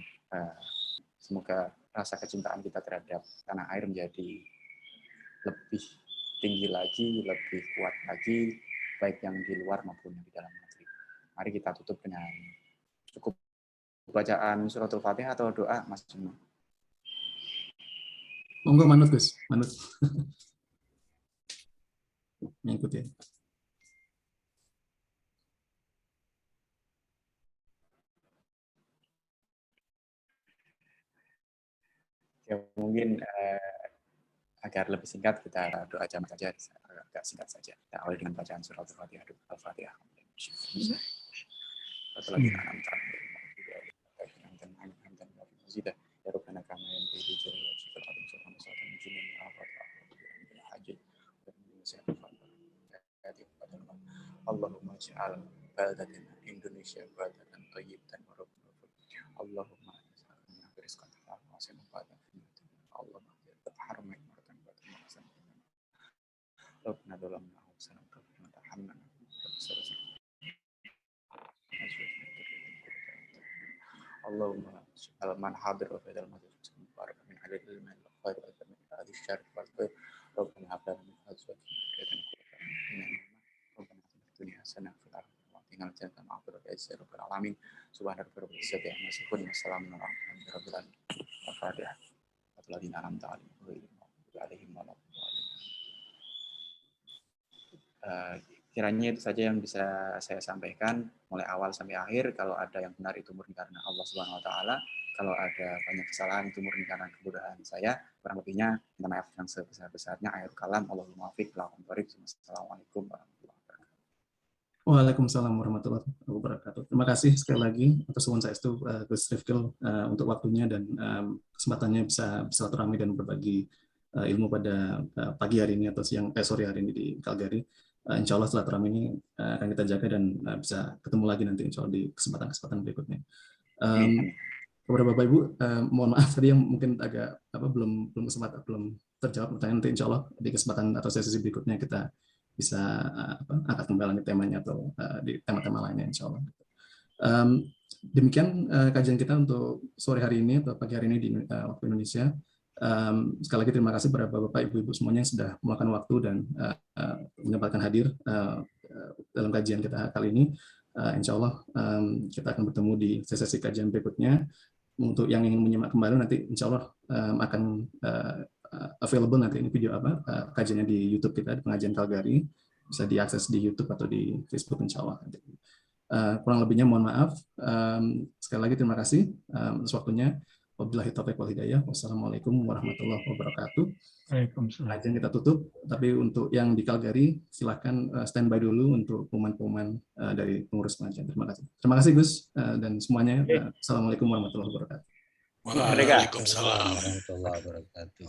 [SPEAKER 2] semoga rasa kecintaan kita terhadap tanah air menjadi lebih tinggi lagi, lebih kuat lagi, baik yang di luar maupun yang di dalam negeri. Mari kita tutup dengan cukup bacaan suratul Fatihah atau doa, Mas Juno?
[SPEAKER 1] Monggo manut Gus, manut. Mengikuti.
[SPEAKER 2] Ya, mungkin agar lebih singkat kita doa jamaah saja, agak singkat saja. Kita awali dengan bacaan suratul Fatihah. Al-Fatihah. Allahumma ij'al baldatana Indonesia baldatan thayyiban mubarakan. Allahumma ij'alna rizqan halalan wa sinan Allahumma taharram maratan wa tahsan. Rabbana zalamna anfusana wa la tahammalna Allahumma ij'al man hadir wa fadal majlis mubarak min alil ilmi wal khair wa min hadhihi syarr wal khair. Rabbana hab lana min azwajina dunia hasanah fil akhirati wa qina adzaban nar ya rabbal alamin subhana rabbika rabbil izzati amma yasifun wa salamun ala al-mursalin rabbil alamin al-fatihah alladzina an'amta alaihim wa kiranya itu saja yang bisa saya sampaikan mulai awal sampai akhir. Kalau ada yang benar itu murni karena Allah Subhanahu wa taala. Kalau ada banyak kesalahan itu murni karena kebodohan saya. Kurang lebihnya minta maaf yang sebesar-besarnya. Akhirul kalam. Allahumma waffiq. Assalamualaikum warahmatullahi wabarakatuh.
[SPEAKER 1] Waalaikumsalam warahmatullahi wabarakatuh. Terima kasih sekali lagi atas suwun saestu Gus Rifkil untuk waktunya dan kesempatannya bisa bersilaturahmi dan berbagi ilmu pada pagi hari ini atau sore hari ini di Calgary. Insya Allah silaturahmi ini akan kita jaga dan bisa ketemu lagi nanti insya Allah di kesempatan-kesempatan berikutnya. Kepada Bapak Ibu, mohon maaf tadi yang mungkin agak belum terjawab pertanyaan, nanti insya Allah di kesempatan atau sesi berikutnya kita bisa angkat kembali temanya atau di tema-tema lainnya insya Allah. Demikian kajian kita untuk sore hari ini atau pagi hari ini di waktu Indonesia. Sekali lagi terima kasih kepada Bapak Ibu semuanya yang sudah meluangkan waktu dan menyempatkan hadir dalam kajian kita kali ini. Insya Allah kita akan bertemu di sesi kajian berikutnya. Untuk yang ingin menyimak kembali nanti insya Allah akan available nanti ini video kajiannya di YouTube kita di Pengajian Calgary, bisa diakses di YouTube atau di Facebook insya Allah. Kurang lebihnya mohon maaf. Sekali lagi terima kasih atas waktunya. Wabillahi taufiq wal hidayah. Wassalamualaikum warahmatullahi wabarakatuh.
[SPEAKER 5] Waalaikumsalam.
[SPEAKER 1] Kajian kita tutup, tapi untuk yang di Calgary silahkan standby dulu untuk pengumuman dari pengurus pengajian. Terima kasih Gus dan semuanya. Assalamualaikum warahmatullahi wabarakatuh.
[SPEAKER 3] Waalaikumsalam
[SPEAKER 7] warahmatullahi wabarakatuh.